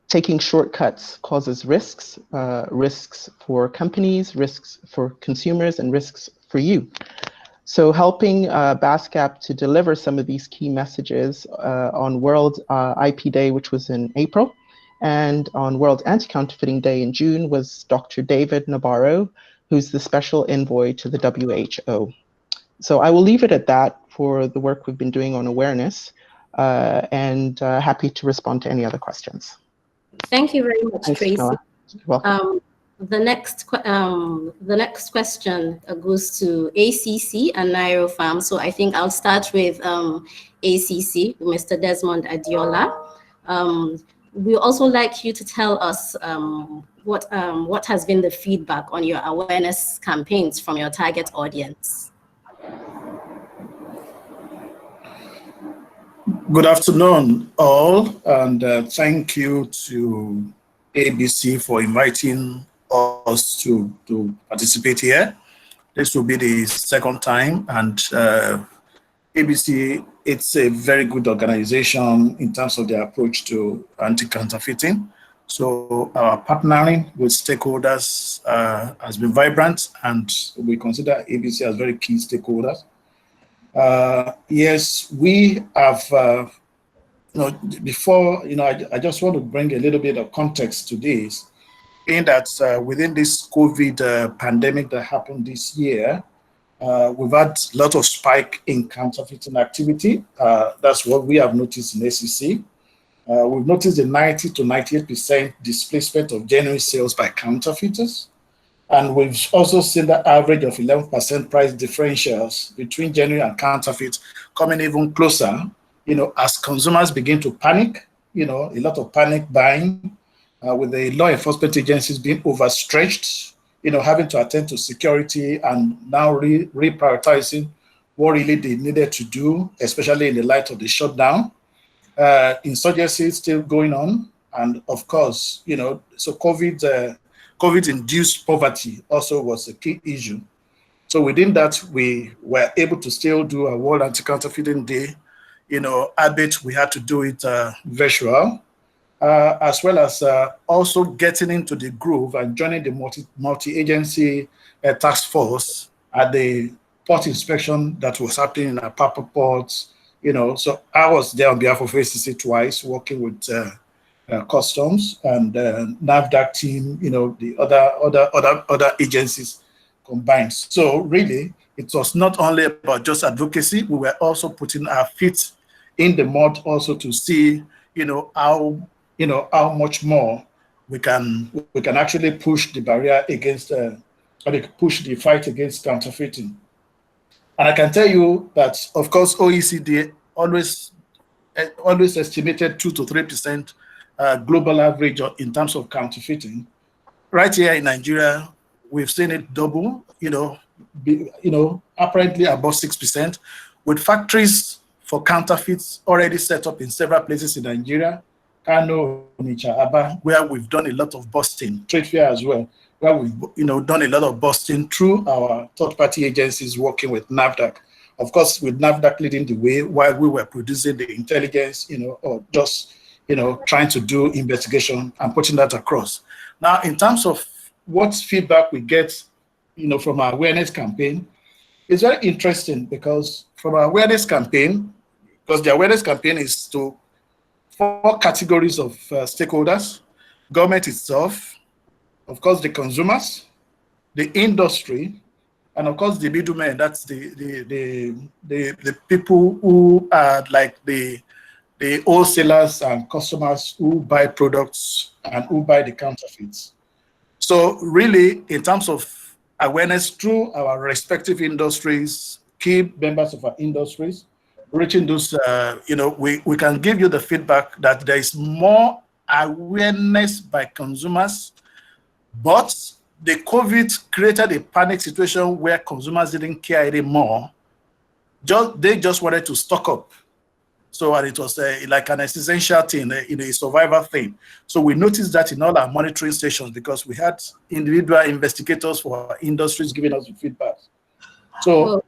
Taking shortcuts causes risks, risks for companies, risks for consumers, and risks for you. So helping BASCAP to deliver some of these key messages on World IP Day, which was in April, and on World Anti-Counterfeiting Day in June was Dr. David Nabarro, who's the special envoy to the WHO. So I will leave it at that for the work we've been doing on awareness, and happy to respond to any other questions. Thank you very much, Thanks, Tracy. Camilla. You're welcome. The next question goes to ACC and Nairo Farm. So I think I'll start with ACC, Mr. Desmond Adiola. We also like you to tell us what has been the feedback on your awareness campaigns from your target audience. Good afternoon, all, and thank you to ABC for inviting us to participate here. This will be the second time, and ABC, it's a very good organization in terms of their approach to anti-counterfeiting. So our partnering with stakeholders has been vibrant, and we consider ABC as very key stakeholders. Yes, we have, before, I just want to bring a little bit of context to this, in that within this COVID pandemic that happened this year, we've had a lot of spike in counterfeiting activity. That's what we have noticed in SEC. We've noticed a 90 to 98% displacement of genuine sales by counterfeiters. And we've also seen the average of 11% price differentials between genuine and counterfeit coming even closer, as consumers begin to panic, a lot of panic buying, with the law enforcement agencies being overstretched, having to attend to security and now reprioritizing what really they needed to do, especially in the light of the shutdown. Insurgency is still going on. And of course, so COVID-induced poverty also was a key issue. So within that, we were able to still do a World Anti-Counterfeiting Day. Albeit we had to do it virtual, as well as also getting into the groove and joining the multi-agency task force at the port inspection that was happening in Apapa ports. So I was there on behalf of ACC twice, working with customs and NAFDAC team, the other agencies combined. So really, it was not only about just advocacy. We were also putting our feet in the mud also to see, how much more we can actually push the barrier against, push the fight against counterfeiting. And I can tell you that, of course, OECD always estimated 2 to 3% global average in terms of counterfeiting. Right here in Nigeria, we've seen it double, apparently above 6%, with factories for counterfeits already set up in several places in Nigeria, Kano, Onitsha, Aba, where we've done a lot of busting, trade fair as well, where we've done a lot of busting through our third-party agencies working with NAFDAC. Of course, with NAFDAC leading the way while we were producing the intelligence, or just, trying to do investigation and putting that across. Now, in terms of what feedback we get, from our awareness campaign, it's very interesting because from our awareness campaign, because the awareness campaign is to 4 categories of stakeholders: government itself, of course, the consumers, the industry, and of course the middlemen. That's the people who are like the wholesalers and customers who buy products and who buy the counterfeits. So really, in terms of awareness through our respective industries, key members of our industries, reaching those, we can give you the feedback that there is more awareness by consumers, but the COVID created a panic situation where consumers didn't care anymore. They just wanted to stock up. So and it was like an essential thing, a survival thing. So we noticed that in all our monitoring stations because we had individual investigators for our industries giving us the feedback. So,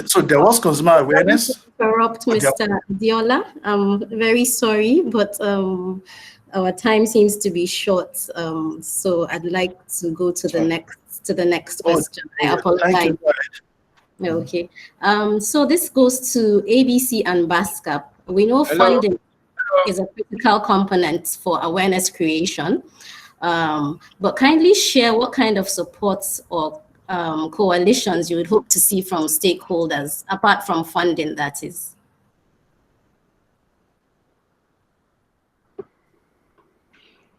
so there was consumer awareness. Interrupt, Mr. Diola. I'm very sorry, but our time seems to be short. So I'd like to go to the next question. I apologize. Okay. So this goes to ABC and BASCAP. We know funding is a critical component for awareness creation, but kindly share what kind of supports or coalitions you would hope to see from stakeholders, apart from funding, that is.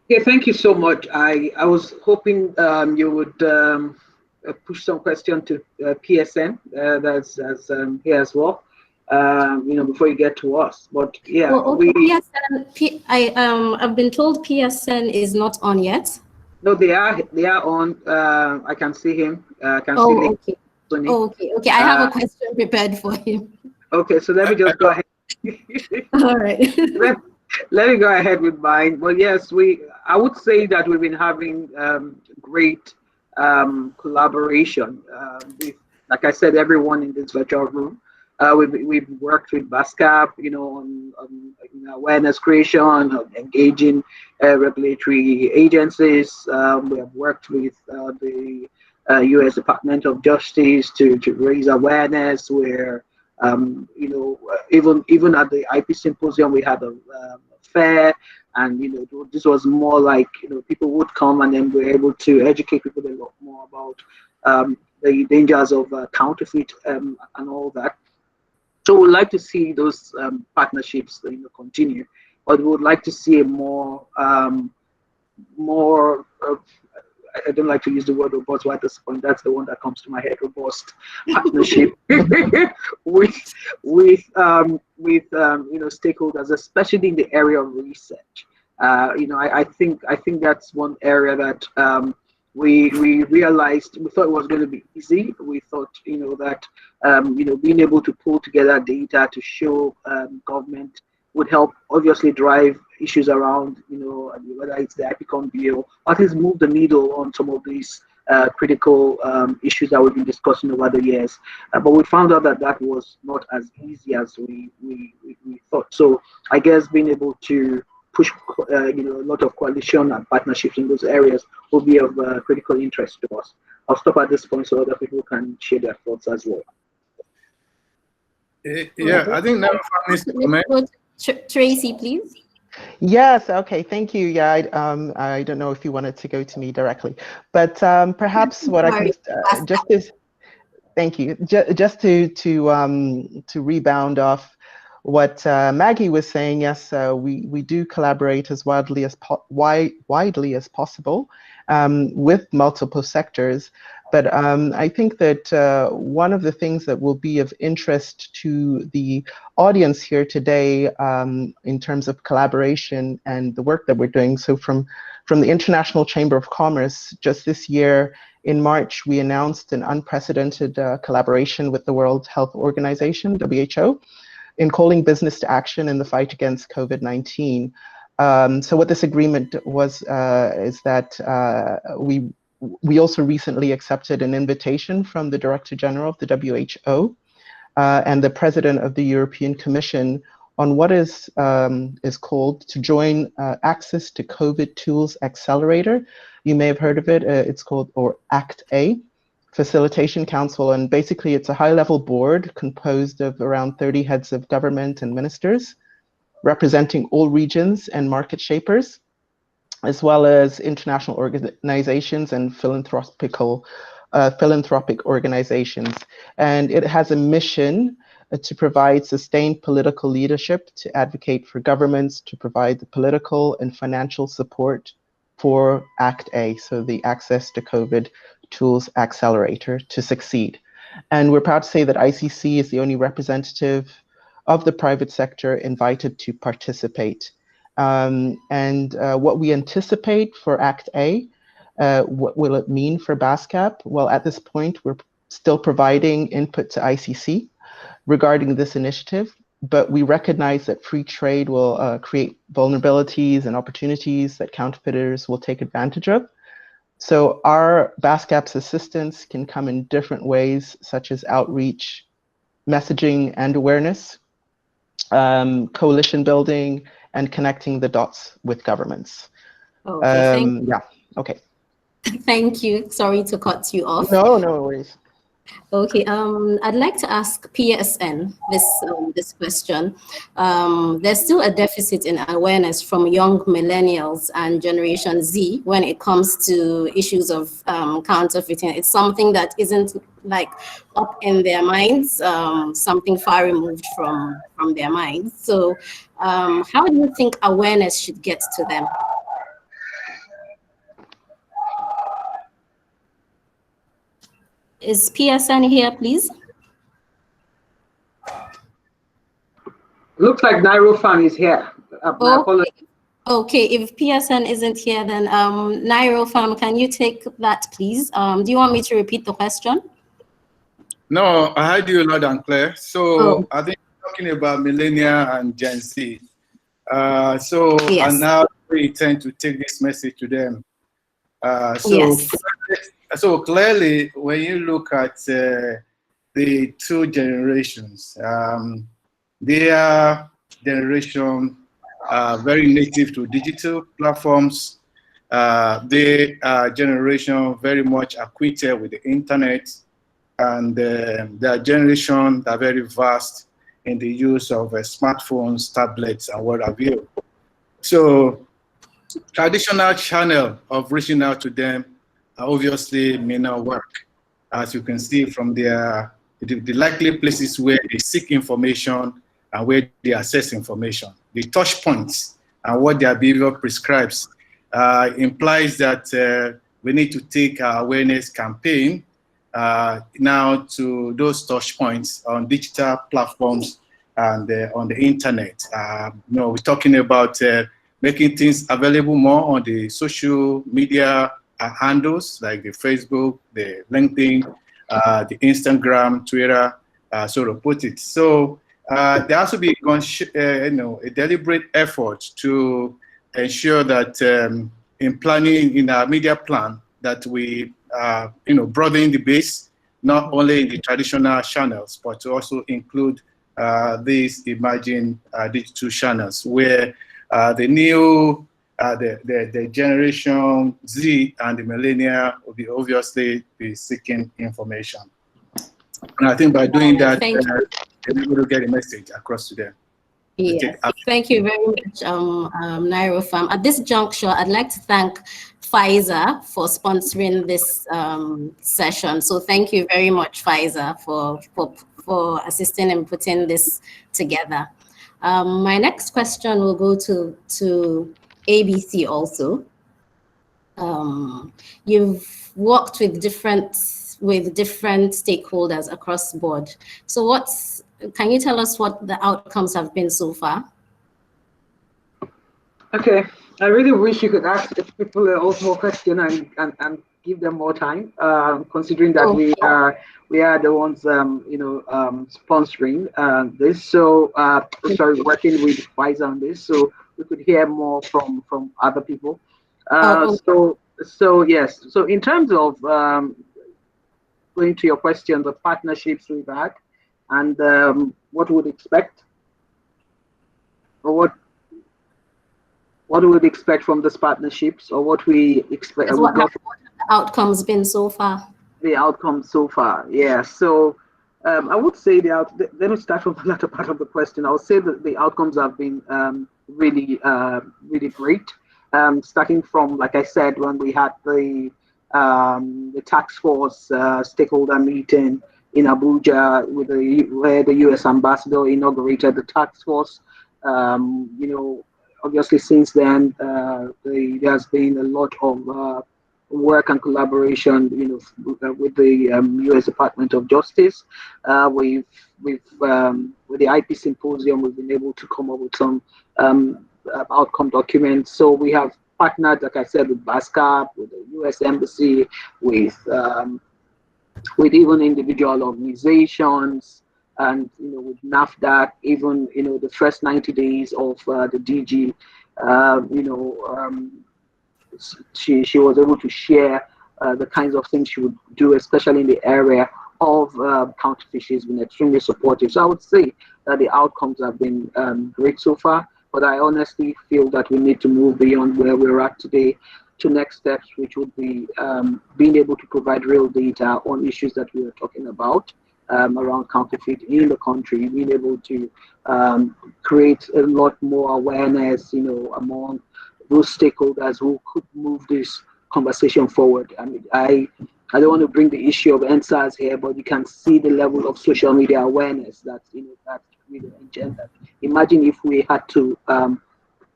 Yeah, thank you so much. I was hoping you would push some question to PSN that's here as well, before you get to us. But yeah, PSN, I've been told PSN is not on yet. No, they are on. I can see him. I can see okay. Okay. I have a question prepared for him. Okay, so let me just go ahead. All right. Let me go ahead with mine. Well, yes, I would say that we've been having great collaboration with, like I said, everyone in this virtual room. We've worked with BASCAP, on awareness creation, on engaging regulatory agencies. We have worked with the U.S. Department of Justice to raise awareness. Where even at the IP symposium, we had a fair, and this was more like people would come and then we're able to educate people a lot more about the dangers of counterfeit and all that. So we'd like to see those partnerships continue, but we would like to see a more I don't like to use the word robust, but at this point, that's the one that comes to my head. Robust partnership with stakeholders, especially in the area of research. I think that's one area that we realized. We thought it was going to be easy. We thought that being able to pull together data to show government would help obviously drive issues around, whether it's the IPCOM bill, or at least move the needle on some of these critical issues that we've been discussing over the years. But we found out that was not as easy as we thought. So I guess being able to push, a lot of coalition and partnerships in those areas will be of critical interest to us. I'll stop at this point so other people can share their thoughts as well. Yeah, I think now Tracy, please. Yes. Okay. Thank you. Yeah. I don't know if you wanted to go to me directly, but perhaps what I can thank you. Just to rebound off what Maggie was saying. Yes, we do collaborate as widely as possible with multiple sectors. But I think that one of the things that will be of interest to the audience here today in terms of collaboration and the work that we're doing. So from the International Chamber of Commerce, just this year in March, we announced an unprecedented collaboration with the World Health Organization, WHO, in calling business to action in the fight against COVID-19. So what this agreement was is that we also recently accepted an invitation from the Director General of the WHO and the President of the European Commission on what is called to join Access to COVID Tools Accelerator. You may have heard of it. It's called, or ACT-A, Facilitation Council. And basically it's a high-level board composed of around 30 heads of government and ministers representing all regions and market shapers, as well as international organizations and philanthropic organizations. And it has a mission to provide sustained political leadership, to advocate for governments, to provide the political and financial support for ACT-A, so the Access to COVID Tools Accelerator, to succeed. And we're proud to say that ICC is the only representative of the private sector invited to participate. And what we anticipate for Act A, what will it mean for BASCAP? Well, at this point, we're still providing input to ICC regarding this initiative, but we recognize that free trade will create vulnerabilities and opportunities that counterfeiters will take advantage of. So our BASCAP's assistance can come in different ways, such as outreach, messaging and awareness, coalition building, and connecting the dots with governments. Okay, yeah, okay. Thank you. Sorry to cut you off. No, no worries. Okay, I'd like to ask PSN this question. There's still a deficit in awareness from young millennials and Generation Z when it comes to issues of counterfeiting. It's something that isn't like up in their minds, something far removed from their minds. So how do you think awareness should get to them? Is PSN here, please? Looks like NairoFam is here. Okay, if PSN isn't here, then NairoFam, can you take that, please? Do you want me to repeat the question? No, I heard you loud and clear. So I think you're talking about millennial and Gen Z. Yes. And now we intend to take this message to them. Yes. So clearly, when you look at the two generations, their generation are very native to digital platforms. They are generation very much acquainted with the internet, and their generation are very vast in the use of smartphones, tablets, and what have you. So traditional channel of reaching out to them obviously may not work, as you can see from the likely places where they seek information and where they access information. The touch points and what their behavior prescribes implies that we need to take our awareness campaign now to those touch points on digital platforms and on the internet. We're talking about making things available more on the social media handles like the Facebook, the LinkedIn, the Instagram, Twitter, so to put it. So there has to be a deliberate effort to ensure that in planning in our media plan that we broaden the base, not only in the traditional channels, but to also include these emerging digital channels where the new the Generation Z and the millennial will be obviously be seeking information. And I think by doing that, they're able to get a message across to them. Yes. Thank you very much, NairoFam. At this juncture, I'd like to thank Pfizer for sponsoring this session. So thank you very much, Pfizer, for assisting and putting this together. My next question will go to ABC also. You've worked with different stakeholders across the board. So can you tell us what the outcomes have been so far? Okay, I really wish you could ask people also more questions and give them more time, considering that we are the ones sponsoring this. So sorry, working with Pfizer on this, so we could hear more from other people. So yes. So in terms of going to your question, the partnerships we've had, and what we would expect, or what we would expect from these partnerships, or what we expect. What have the outcomes been so far? The outcomes so far, yeah. So I would say let me start from the latter part of the question. I would say that the outcomes have been really great. Starting from, like I said, when we had the task force stakeholder meeting in Abuja where the U.S. ambassador inaugurated the task force. Obviously since then there has been a lot of work and collaboration, with the U.S. Department of Justice. With the IP Symposium, we've been able to come up with some outcome documents. So we have partnered, like I said, with BASCAP, with the U.S. Embassy, with even individual organizations, and with Nafta, even the first 90 days of the DG, she was able to share the kinds of things she would do, especially in the area of counterfeit. She's been extremely supportive. So I would say that the outcomes have been great so far, but I honestly feel that we need to move beyond where we're at today to next steps, which would be being able to provide real data on issues that we are talking about around counterfeit in the country, being able to create a lot more awareness, among those stakeholders who could move this conversation forward. I mean, I don't want to bring the issue of NSAS here, but you can see the level of social media awareness that's really engendered. Imagine if we had to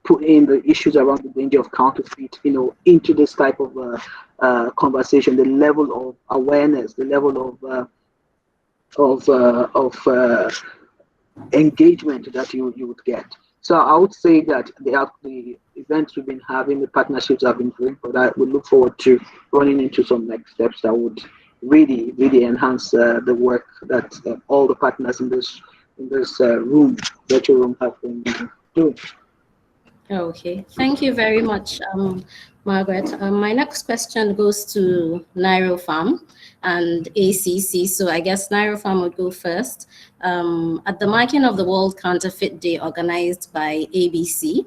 put in the issues around the danger of counterfeit, into this type of conversation, the level of awareness, the level of engagement that you would get. So I would say that the events we've been having, the partnerships have been great, but I would look forward to running into some next steps that would really, really enhance the work that all the partners in this virtual room have been doing. Okay, thank you very much, Margaret. My next question goes to NairoPharm and ACC. So I guess NairoPharm would go first. At the marking of the World Counterfeit Day organized by ABC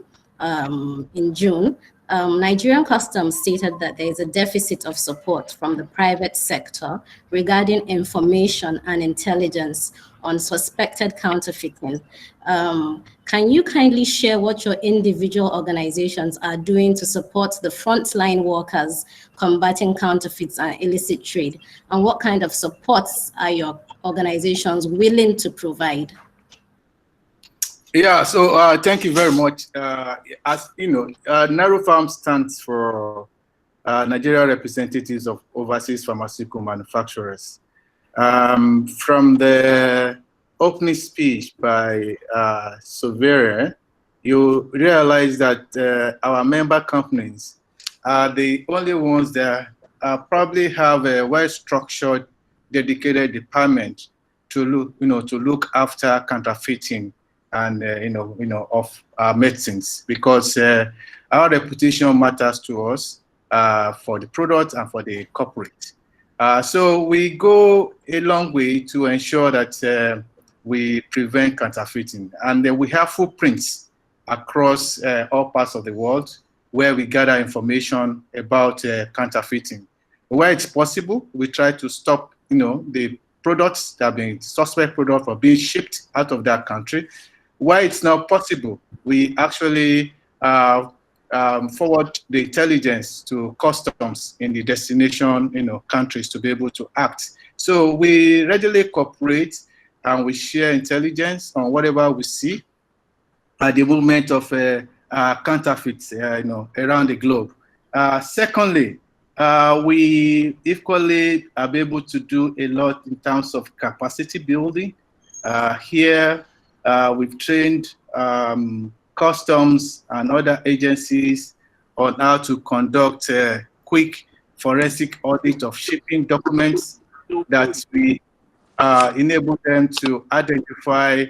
in June, Nigerian Customs stated that there is a deficit of support from the private sector regarding information and intelligence on suspected counterfeiting. Can you kindly share what your individual organizations are doing to support the frontline workers combating counterfeits and illicit trade? And what kind of supports are your organizations willing to provide? Yeah, so thank you very much. As you know, NairoPharm stands for Nigeria Representatives of Overseas Pharmaceutical Manufacturers. From the opening speech by Sovere, you realize that our member companies are the only ones that probably have a well-structured, dedicated department to look after counterfeiting and of medicines, because our reputation matters to us for the product and for the corporate. So we go a long way to ensure that we prevent counterfeiting, and we have footprints across all parts of the world where we gather information about counterfeiting. Where it's possible, we try to stop the products that have been suspect products for being shipped out of that country. Where it's not possible, we actually forward the intelligence to customs in the destination countries to be able to act. So we readily cooperate and we share intelligence on whatever we see at the movement of counterfeits around the globe. Secondly, we equally are able to do a lot in terms of capacity building. Here we've trained customs and other agencies on how to conduct quick forensic audit of shipping documents that we enable them to identify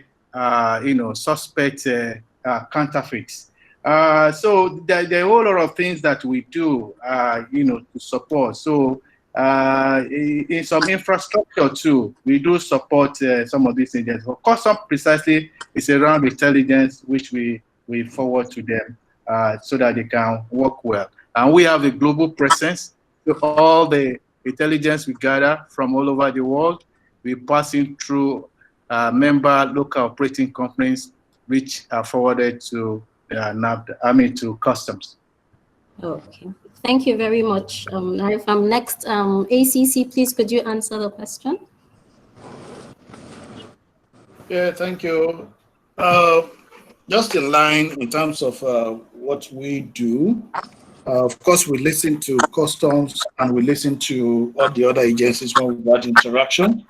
suspect counterfeits. So there are a whole lot of things that we do to support. So in some infrastructure too, we do support some of these agents. Of course, some precisely is around intelligence, which we forward to them so that they can work well. And we have a global presence. So all the intelligence we gather from all over the world, we passing through member local operating companies, which are forwarded to Nafta, to customs. Okay, thank you very much. NairoPharm. Next, ACC, please could you answer the question? Yeah, thank you. Just in line in terms of what we do, of course, we listen to customs and we listen to all the other agencies when we've had interaction.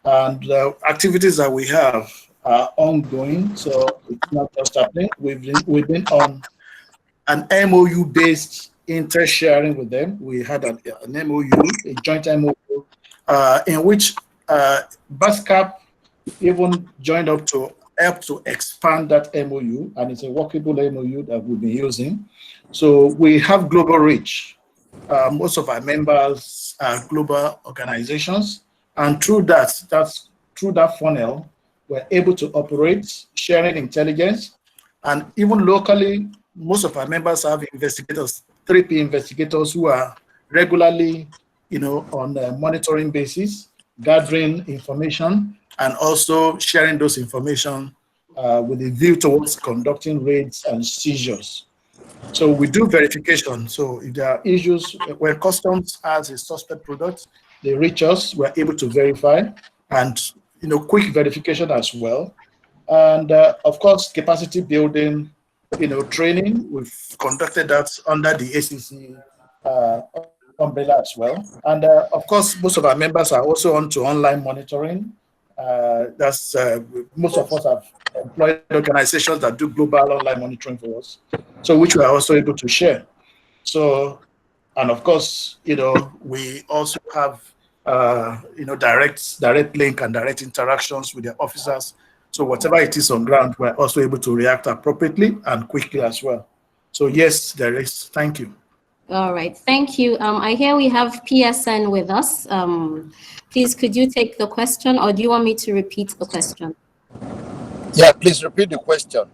And the activities that we have are ongoing, so it's not just happening. We've been on an MOU-based inter-sharing with them. We had an MOU, a joint MOU, in which BASCAP even joined up to help to expand that MOU, and it's a workable MOU that we'll be using. So we have global reach. Most of our members are global organizations, and through that funnel, we're able to operate, sharing intelligence, and even locally, most of our members have investigators, 3P investigators who are regularly, on a monitoring basis, gathering information and also sharing those information with a view towards conducting raids and seizures. So we do verification. So if there are issues where customs has a suspect product, they reach us, we're able to verify, and quick verification as well. And of course, capacity building, training, we've conducted that under the ACC umbrella as well. And of course, most of our members are also on to online monitoring. That's most of us have employed organizations that do global online monitoring for us, so which we are also able to share. So, and of course, we also have direct link and direct interactions with the officers. So whatever it is on ground, we're also able to react appropriately and quickly as well. So yes, there is. Thank you. All right, thank you. I hear we have PSN with us. Please, could you take the question, or do you want me to repeat the question? Yeah, please repeat the question.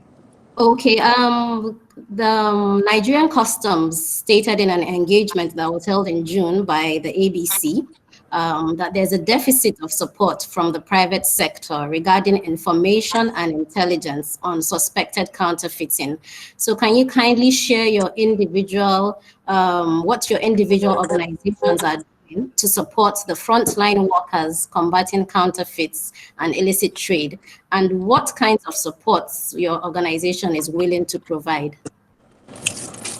Okay, the Nigerian Customs stated in an engagement that was held in June by the ABC that there's a deficit of support from the private sector regarding information and intelligence on suspected counterfeiting. So can you kindly share your individual, what your individual organizations are doing to support the frontline workers combating counterfeits and illicit trade, and what kinds of supports your organization is willing to provide?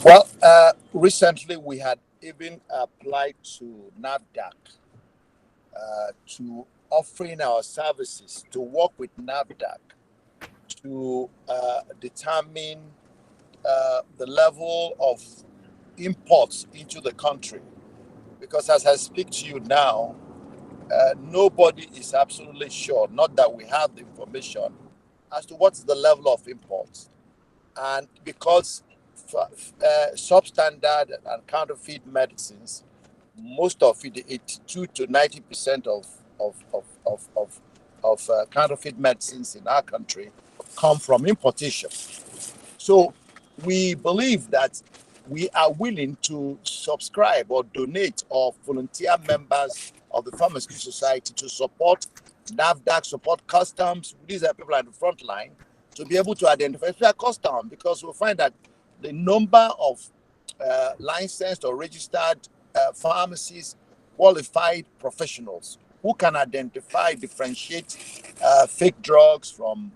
Well, recently we had even applied to NAFDAC to offering our services to work with NAFDAC to determine the level of imports into the country. Because as I speak to you now, nobody is absolutely sure, not that we have the information, as to what's the level of imports. And because substandard and counterfeit medicines, most of it, 82 to 90% of counterfeit medicines in our country come from importation. So we believe that we are willing to subscribe or donate or volunteer members of the Pharmaceutical Society to support NAFDAC, support customs. These are people at the front line to be able to identify customs, because we'll find that the number of licensed or registered pharmacists, qualified professionals who can identify, differentiate fake drugs from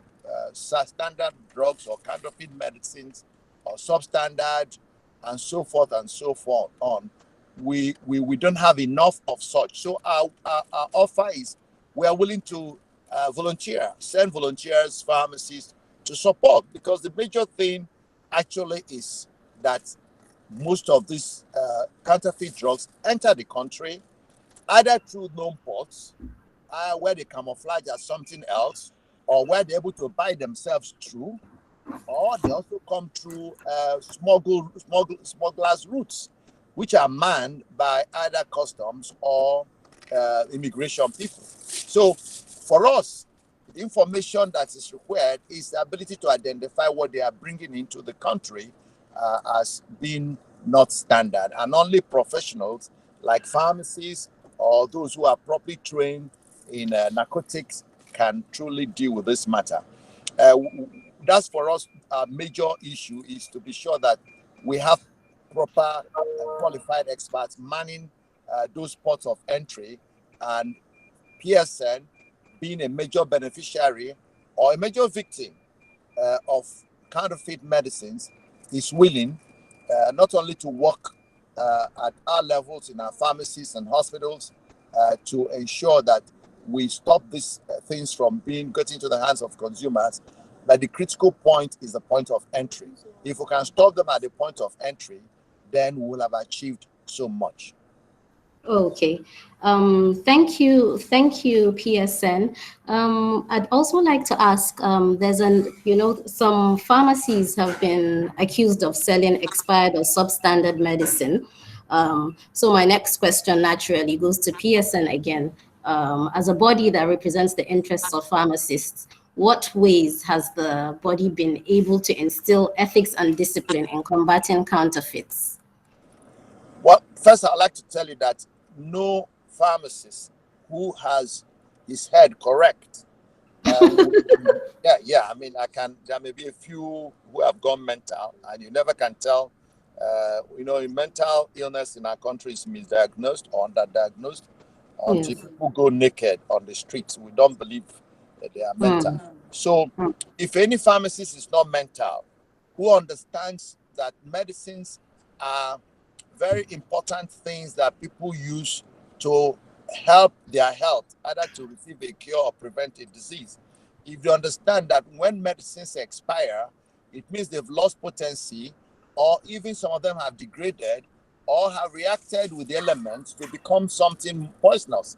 standard drugs or counterfeit medicines or substandard and so forth and so forth on. We don't have enough of such. So our offer is we are willing to volunteer, send volunteers, pharmacists to support, because the major thing actually is that most of these counterfeit drugs enter the country either through known ports, where they camouflage as something else, or where they're able to buy themselves through, or they also come through smugglers' routes, which are manned by either customs or immigration people. So for us, the information that is required is the ability to identify what they are bringing into the country as being not standard, and only professionals like pharmacists or those who are properly trained in narcotics can truly deal with this matter. That's for us a major issue, is to be sure that we have proper qualified experts manning those ports of entry, and PSN being a major beneficiary or a major victim of counterfeit medicines is willing not only to work at our levels in our pharmacies and hospitals to ensure that we stop these things from getting into the hands of consumers. But the critical point is the point of entry. If we can stop them at the point of entry, then we will have achieved so much. Okay. Thank you, PSN. I'd also like to ask, some pharmacies have been accused of selling expired or substandard medicine. So my next question naturally goes to PSN again. As a body that represents the interests of pharmacists, what ways has the body been able to instill ethics and discipline in combating counterfeits? Well, first, I'd like to tell you that no pharmacist who has his head correct. Yeah. I mean, there may be a few who have gone mental, and you never can tell. Mental illness in our country is misdiagnosed or underdiagnosed until people go naked on the streets. We don't believe that they are mental. So if any pharmacist is not mental, who understands that medicines are very important things that people use to help their health, either to receive a cure or prevent a disease. If you understand that when medicines expire, it means they've lost potency, or even some of them have degraded or have reacted with the elements to become something poisonous.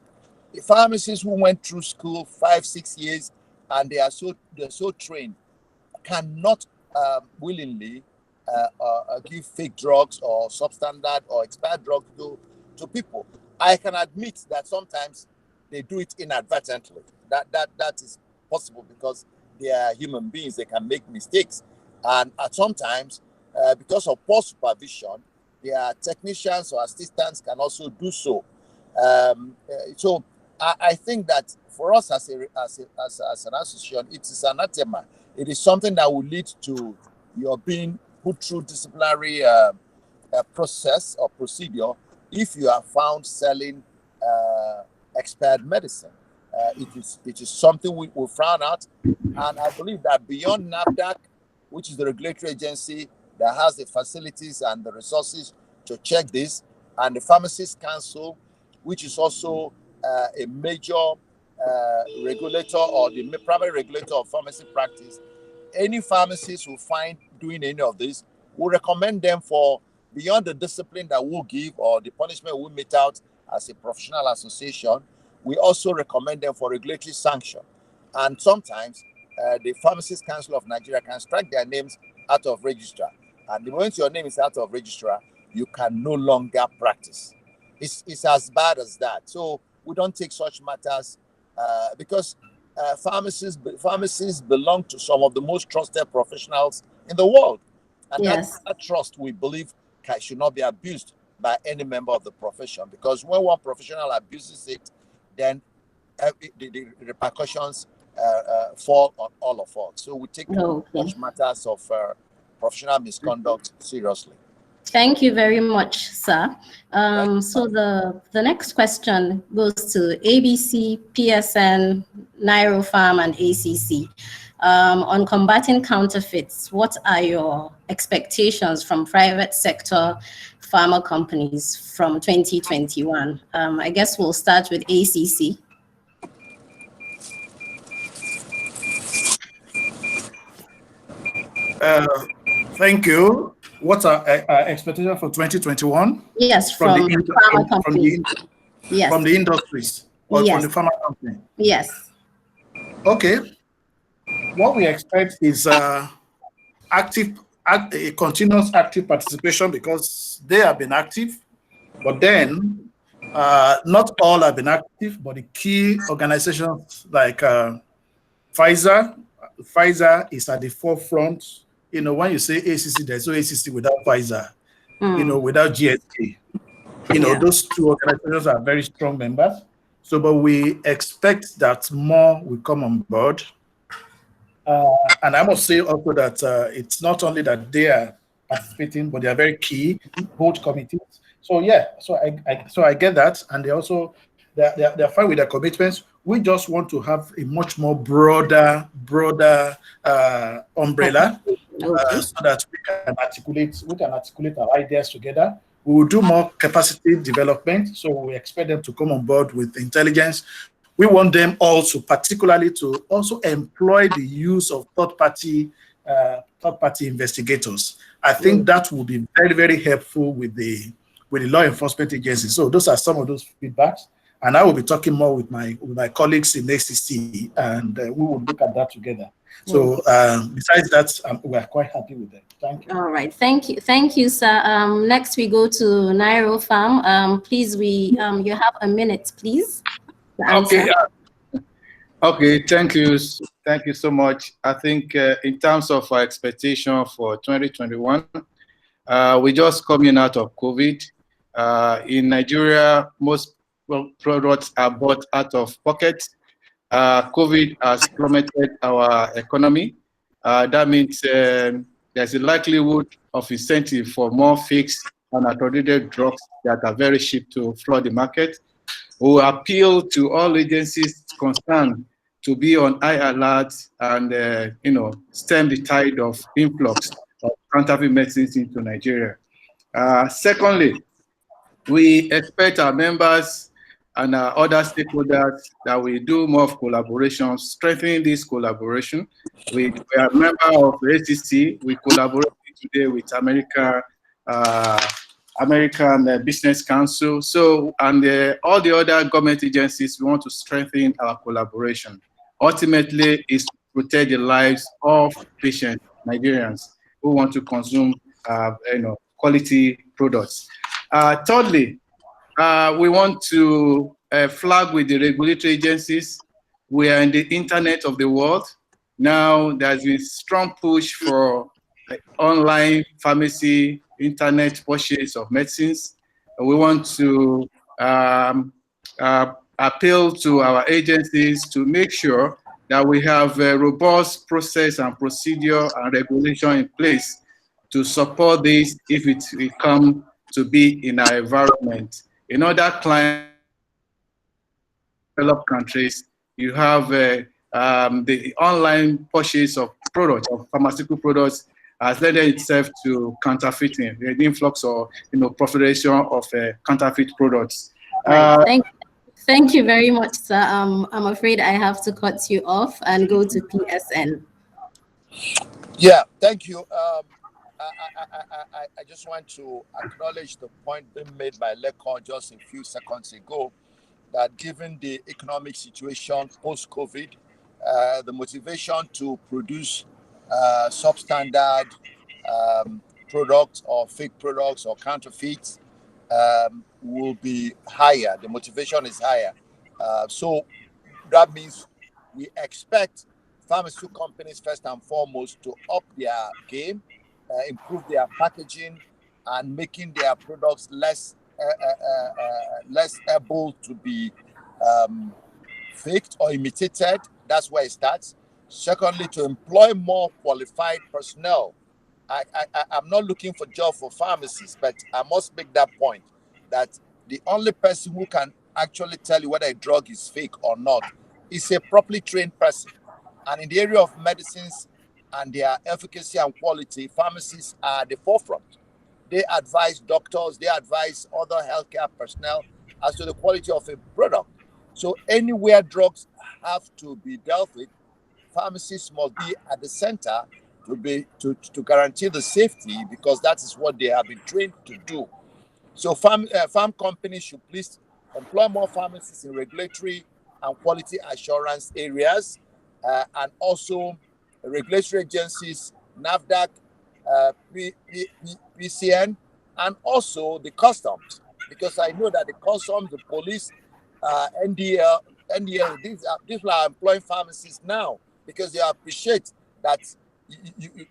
The pharmacists who went through school 5-6 years and they're so trained cannot willingly give fake drugs or substandard or expired drugs to people. I can admit that sometimes they do it inadvertently. That is possible because they are human beings. They can make mistakes, and at sometimes because of poor supervision, their technicians or assistants can also do so. So I think that for us as an association, it is anathema. It is something that will lead to your being put through disciplinary process or procedure if you are found selling expired medicine. It is something we will frown at, and I believe that beyond Nafta, which is the regulatory agency that has the facilities and the resources to check this, and the Pharmacist Council, which is also a major regulator or the primary regulator of pharmacy practice, any pharmacist who find doing any of this, we recommend them for beyond the discipline that we'll give or the punishment we'll mete out as a professional association. We also recommend them for regulatory sanction. And sometimes the Pharmacist Council of Nigeria can strike their names out of registrar. And the moment your name is out of registrar, you can no longer practice. It's as bad as that. So we don't take such matters because pharmacists belong to some of the most trusted professionals in the world. And that trust, we believe, should not be abused by any member of the profession. Because when one professional abuses it, then the repercussions fall on all of us. So we take such matters of professional misconduct seriously. Thank you very much, sir. So the next question goes to ABC, PSN, NairoPharm, and ACC. On combating counterfeits, what are your expectations from private sector pharma companies from 2021? I guess we'll start with ACC. Thank you. What are expectations for 2021? Yes, from the industries or from the pharma company? Yes. Okay. What we expect is a continuous active participation because they have been active, but then not all have been active, but the key organizations like Pfizer is at the forefront. You know, when you say ACC, there's no ACC without Pfizer, without GSK. Those two organizations are very strong members. So, but we expect that more will come on board. And I must say also that it's not only that they are participating, but they are very key, both committees. So yeah, so I get that, and they're fine with their commitments. We just want to have a much more broader umbrella, so that we can articulate our ideas together. We will do more capacity development, so we expect them to come on board with intelligence, we want them also, particularly, to also employ the use of third-party investigators. I think that will be very, very helpful with the law enforcement agencies. So those are some of those feedbacks, and I will be talking more with my colleagues in ACC, and we will look at that together. So besides that, we are quite happy with that. Thank you. All right, thank you, sir. Next we go to Nairo Farm. Please, you have a minute, please. Okay. Okay. Thank you so much. I think in terms of our expectation for 2021, we're just coming out of COVID. In Nigeria, most products are bought out of pocket. COVID has plummeted our economy. That means there's a likelihood of incentive for more fixed and accredited drugs that are very cheap to flood the market. We appeal to all agencies concerned to be on high alert and stem the tide of influx of counterfeit medicines into Nigeria. Secondly, we expect our members and our other stakeholders that we do more of collaboration, strengthening this collaboration. We are a member of the ACC. We collaborate today with American Business Council. So, and all the other government agencies, we want to strengthen our collaboration. Ultimately, is to protect the lives of patients, Nigerians who want to consume, quality products. Thirdly, we want to flag with the regulatory agencies. We are in the internet of the world. Now there's been strong push for online pharmacy, internet purchase of medicines. We want to appeal to our agencies to make sure that we have a robust process and procedure and regulation in place to support this if it will come to be in our environment. In other client developed countries, you have the online purchase of products, of pharmaceutical products, has led itself to counterfeiting, the influx or proliferation of counterfeit products. Thank you very much, sir. I'm afraid I have to cut you off and go to PSN. Yeah, thank you. I just want to acknowledge the point being made by Lekon just a few seconds ago, that given the economic situation post-COVID, the motivation to produce substandard products or fake products or counterfeits will be higher. The motivation is higher. So that means we expect pharmaceutical companies first and foremost to up their game, improve their packaging, and making their products less able to be faked or imitated. That's where it starts. Secondly, to employ more qualified personnel. I'm not looking for job for pharmacists, but I must make that point, that the only person who can actually tell you whether a drug is fake or not is a properly trained person. And in the area of medicines and their efficacy and quality, pharmacists are at the forefront. They advise doctors, they advise other healthcare personnel as to the quality of a product. So anywhere drugs have to be dealt with, pharmacists must be at the center to guarantee the safety, because that is what they have been trained to do. So farm companies should please employ more pharmacists in regulatory and quality assurance areas, and also regulatory agencies, NAFDAC, PCN, and also the customs, because I know that the customs, the police, NDL, these people are employing pharmacists now because they appreciate that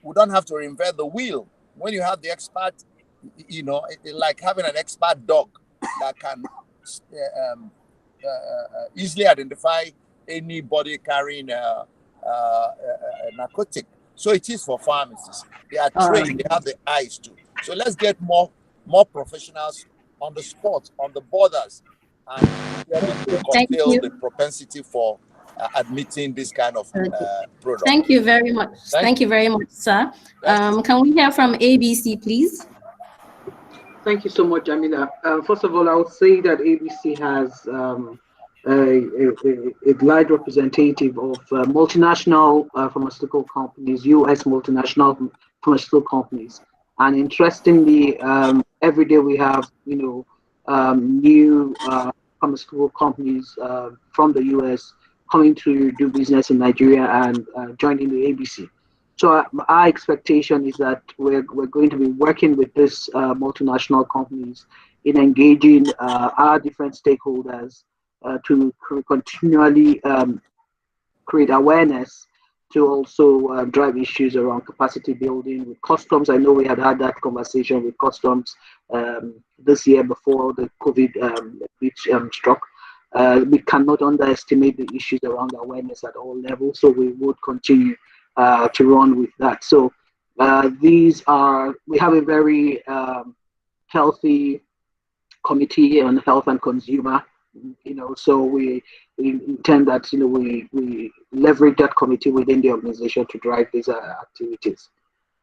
we don't have to reinvent the wheel. When you have the expert, like having an expert dog that can easily identify anybody carrying a narcotic. So it is for pharmacists. They are trained, they have the eyes too. So let's get more professionals on the spot, on the borders, and curtail the propensity for admitting this kind of product. Thank you very much. Thank you very much, sir. Can we hear from ABC, please? Thank you so much, Jamila. First of all, I would say that ABC has a large representative of multinational pharmaceutical companies, U.S. multinational pharmaceutical companies. And interestingly, every day we have, new pharmaceutical companies from the U.S. coming to do business in Nigeria and joining the ABC. So our expectation is that we're going to be working with these multinational companies in engaging our different stakeholders to continually create awareness, to also drive issues around capacity building with customs. I know we had that conversation with customs this year before the COVID which struck. We cannot underestimate the issues around awareness at all levels, so we would continue to run with that. So we have a very healthy committee on health and consumer, so we intend that we leverage that committee within the organization to drive these activities.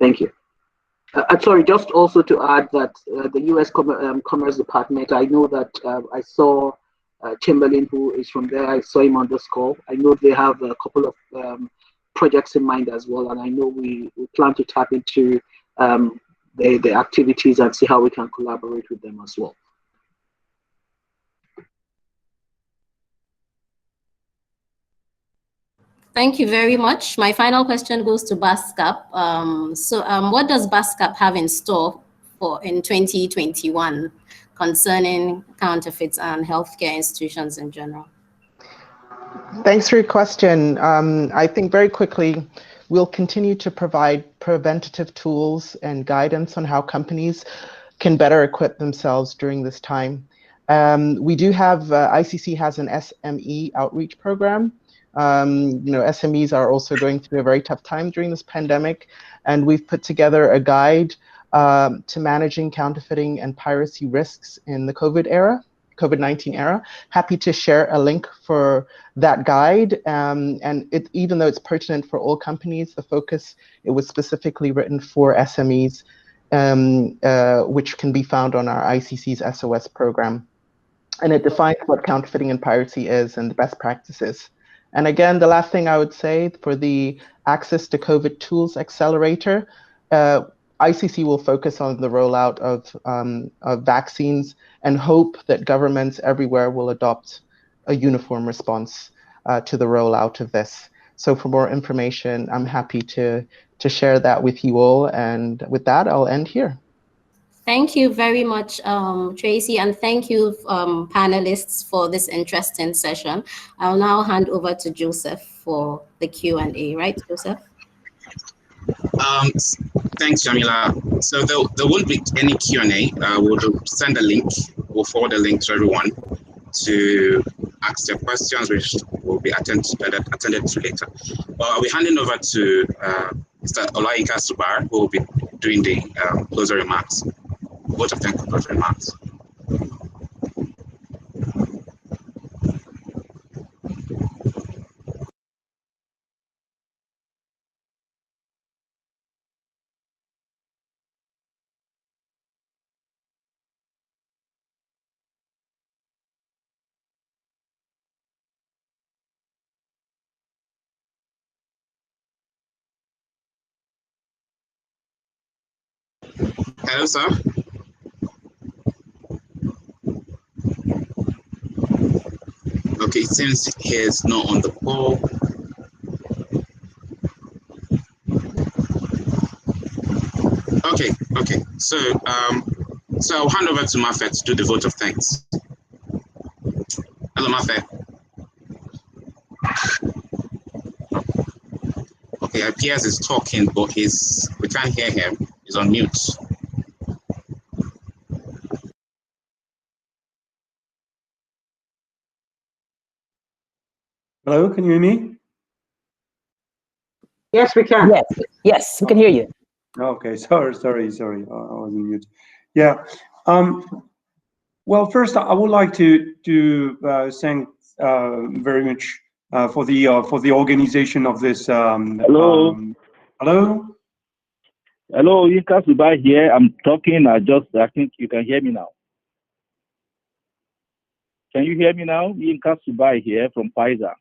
Thank you. Sorry, just also to add that the U.S. Commerce Department, I know that I saw Chamberlain, who is from there. I saw him on this call. I know they have a couple of projects in mind as well, and I know we plan to tap into the activities and see how we can collaborate with them as well. Thank you very much. My final question goes to BASCAP. What does BASCAP have in store in 2021 concerning counterfeits and healthcare institutions in general? Thanks for your question. I think very quickly, we'll continue to provide preventative tools and guidance on how companies can better equip themselves during this time. We do have, ICC has an SME outreach program. SMEs are also going through a very tough time during this pandemic, and we've put together a guide to managing counterfeiting and piracy risks in the COVID-19 era. Happy to share a link for that guide, and even though it's pertinent for all companies, the focus, it was specifically written for SMEs, which can be found on our ICC's SOS program. And it defines what counterfeiting and piracy is and the best practices. And again, the last thing I would say for the Access to COVID Tools Accelerator, ICC will focus on the rollout of vaccines and hope that governments everywhere will adopt a uniform response to the rollout of this. So for more information, I'm happy to share that with you all. And with that, I'll end here. Thank you very much, Tracy, and thank you, panelists, for this interesting session. I'll now hand over to Joseph for the Q&A, right, Joseph? Thanks, Jamila. So there won't be any Q&A. We'll send a link. We'll forward a link to everyone to ask their questions, which will be attended to later. Well, I'll be handing over to Mr. Olayinka Subar, who will be doing the closing remarks. Vote of thanks for closing remarks. Hello, sir. Okay, it seems he's not on the call. Okay. So I'll hand over to Mafet to do the vote of thanks. Hello, Mafet. Okay, it appears he's talking, but we can't hear him. He's on mute. Hello, can you hear me? Yes, we can. Yes, we can hear you. Okay, sorry, I was on mute. Yeah. Well, first, I would like to thank very much for the organization of this. Hello. Hello. Hello, Yinka Subai here. I'm talking. I think you can hear me now. Can you hear me now? Yinka Subai here from Pfizer.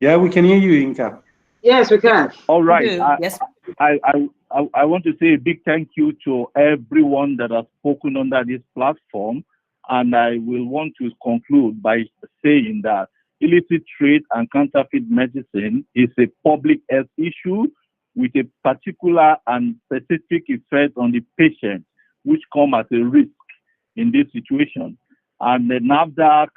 Yeah, we can hear you, Yinka. Yes, we can. All right. Yes. I want to say a big thank you to everyone that has spoken under this platform. And I will want to conclude by saying that illicit trade and counterfeit medicine is a public health issue with a particular and specific effect on the patient, which come as a risk in this situation. And the NAFDAC,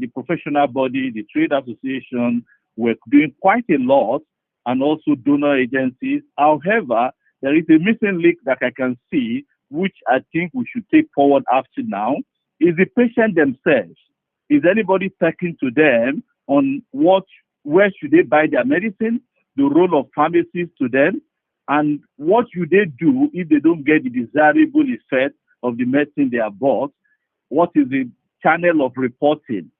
the professional body, the trade association, were doing quite a lot, and also donor agencies. However, there is a missing link that I can see, which I think we should take forward after now, is the patient themselves. Is anybody talking to them on where should they buy their medicine, the role of pharmacists to them, and what should they do if they don't get the desirable effect of the medicine they have bought? What is the channel of reporting?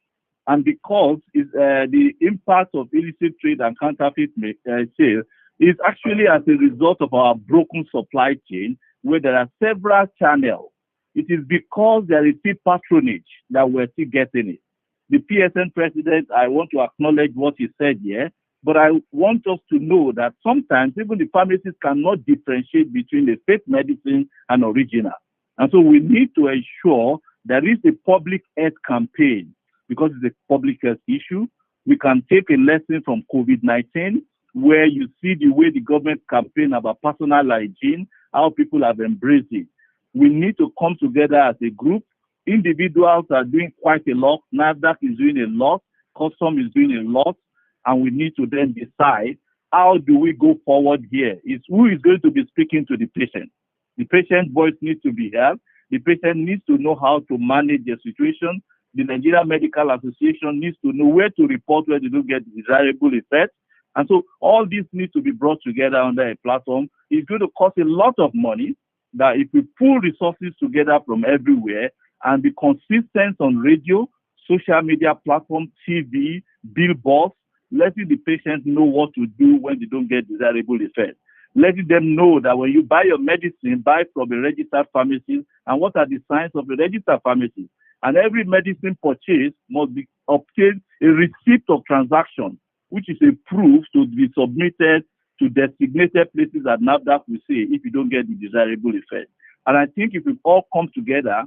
And because the impact of illicit trade and counterfeit sale is actually as a result of our broken supply chain, where there are several channels. It is because there is still patronage that we're still getting it. The PSN president, I want to acknowledge what he said here, but I want us to know that sometimes even the pharmacists cannot differentiate between the fake medicine and original. And so we need to ensure there is a public health campaign, because it's a public health issue. We can take a lesson from COVID-19, where you see the way the government campaign about personal hygiene, how people have embraced it. We need to come together as a group. Individuals are doing quite a lot. NAFDAC is doing a lot. Custom is doing a lot. And we need to then decide, how do we go forward here? It's who is going to be speaking to the patient. The patient voice needs to be heard. The patient needs to know how to manage the situation. The Nigeria Medical Association needs to know where to report where they don't get desirable effects. And so all this needs to be brought together under a platform. It's going to cost a lot of money, that if we pull resources together from everywhere and be consistent on radio, social media platform, TV, billboards, letting the patient know what to do when they don't get desirable effects. Letting them know that when you buy your medicine, buy from a registered pharmacist, and what are the signs of a registered pharmacist. And every medicine purchase must be obtained a receipt of transaction, which is a proof to be submitted to designated places that NAFDAC will say if you don't get the desirable effect. And I think if we all come together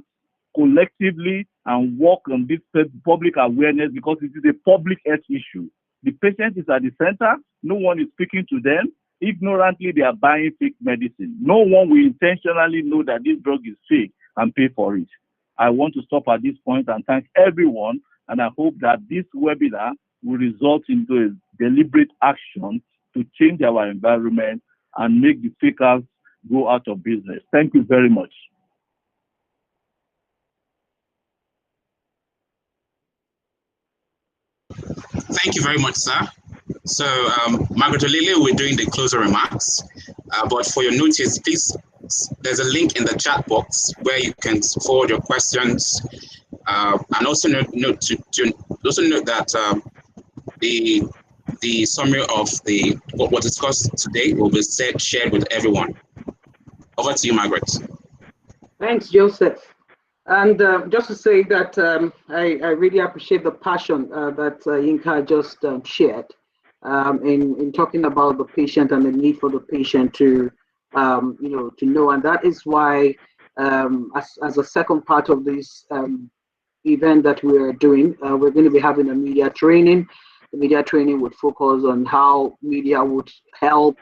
collectively and work on this public awareness, because it is a public health issue. The patient is at the center. No one is speaking to them. Ignorantly, they are buying fake medicine. No one will intentionally know that this drug is fake and pay for it. I want to stop at this point and thank everyone, and I hope that this webinar will result into a deliberate action to change our environment and make the fakers go out of business. Thank you very much. Thank you very much, sir. So, Margaret Olile, we're doing the closing remarks. But for your notice, please, there's a link in the chat box where you can forward your questions. And also note that the summary of what was discussed today will be shared with everyone. Over to you, Margaret. Thanks, Joseph. And just to say that I really appreciate the passion that Yinka just shared in talking about the patient and the need for the patient to know. And that is why, as a second part of this event that we're doing, we're going to be having a media training. The media training would focus on how media would help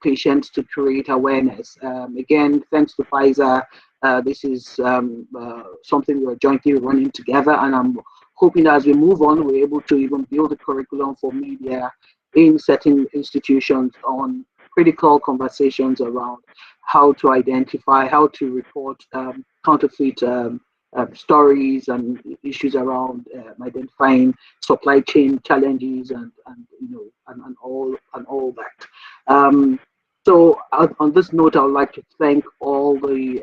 patients to create awareness. Again, thanks to Pfizer, this is something we're jointly running together, and I'm hoping as we move on, we're able to even build a curriculum for media in certain institutions on critical conversations around how to identify, how to report counterfeit stories and issues around identifying supply chain challenges and all that. So on this note, I would like to thank all the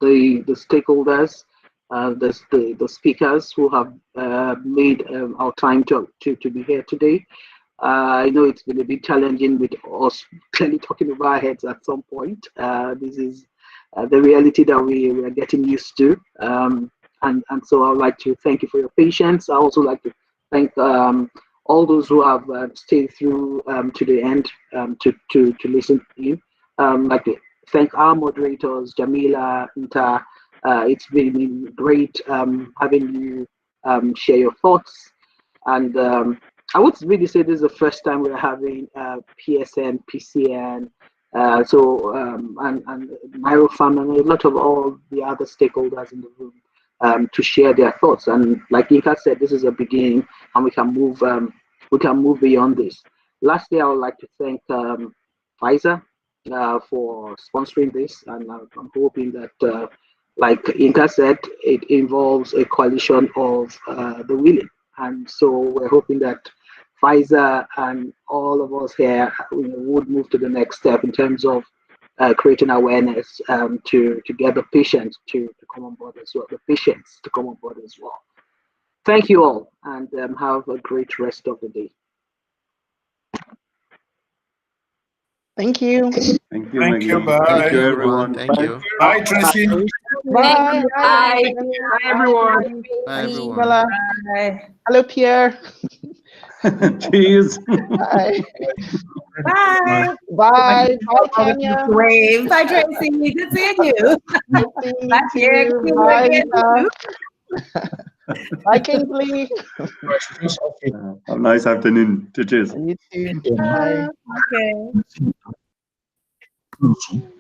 stakeholders, the speakers who have made our time to be here today. I know it's been a bit challenging with us clearly talking over our heads at some point. This is the reality that we are getting used to. And so I would like to thank you for your patience. I also like to thank all those who have stayed through to the end to listen to you. I'd like to thank our moderators, Jamila, Nta. It's been great having you share your thoughts. And I would really say this is the first time we're having PSN, PCN, and NairoFarm and a lot of all the other stakeholders in the room to share their thoughts. And like Inka said, this is a beginning, and we can move beyond this. Lastly, I would like to thank Pfizer for sponsoring this, and I'm hoping that, like Inka said, it involves a coalition of the willing, and so we're hoping that Pfizer and all of us here would move to the next step in terms of creating awareness to get the patients to come on board as well, the patients to come on board as well. Thank you all, and have a great rest of the day. Thank you. Thank you, Thank you. Bye. Thank you, everyone. Thank you. Bye, Tracy. Bye. Bye, everyone. Bye, everyone. Bye. Hello, Pierre. Cheers. Bye. Bye. Bye. Bye, Tanya. Wave. Bye, Tracy. Good seeing you. Good seeing Bye, you Pierre. too. Good seeing you Bye, again, Ina. too. Bye, Kingsley. Have a nice afternoon. Cheers. You too. Bye. Okay.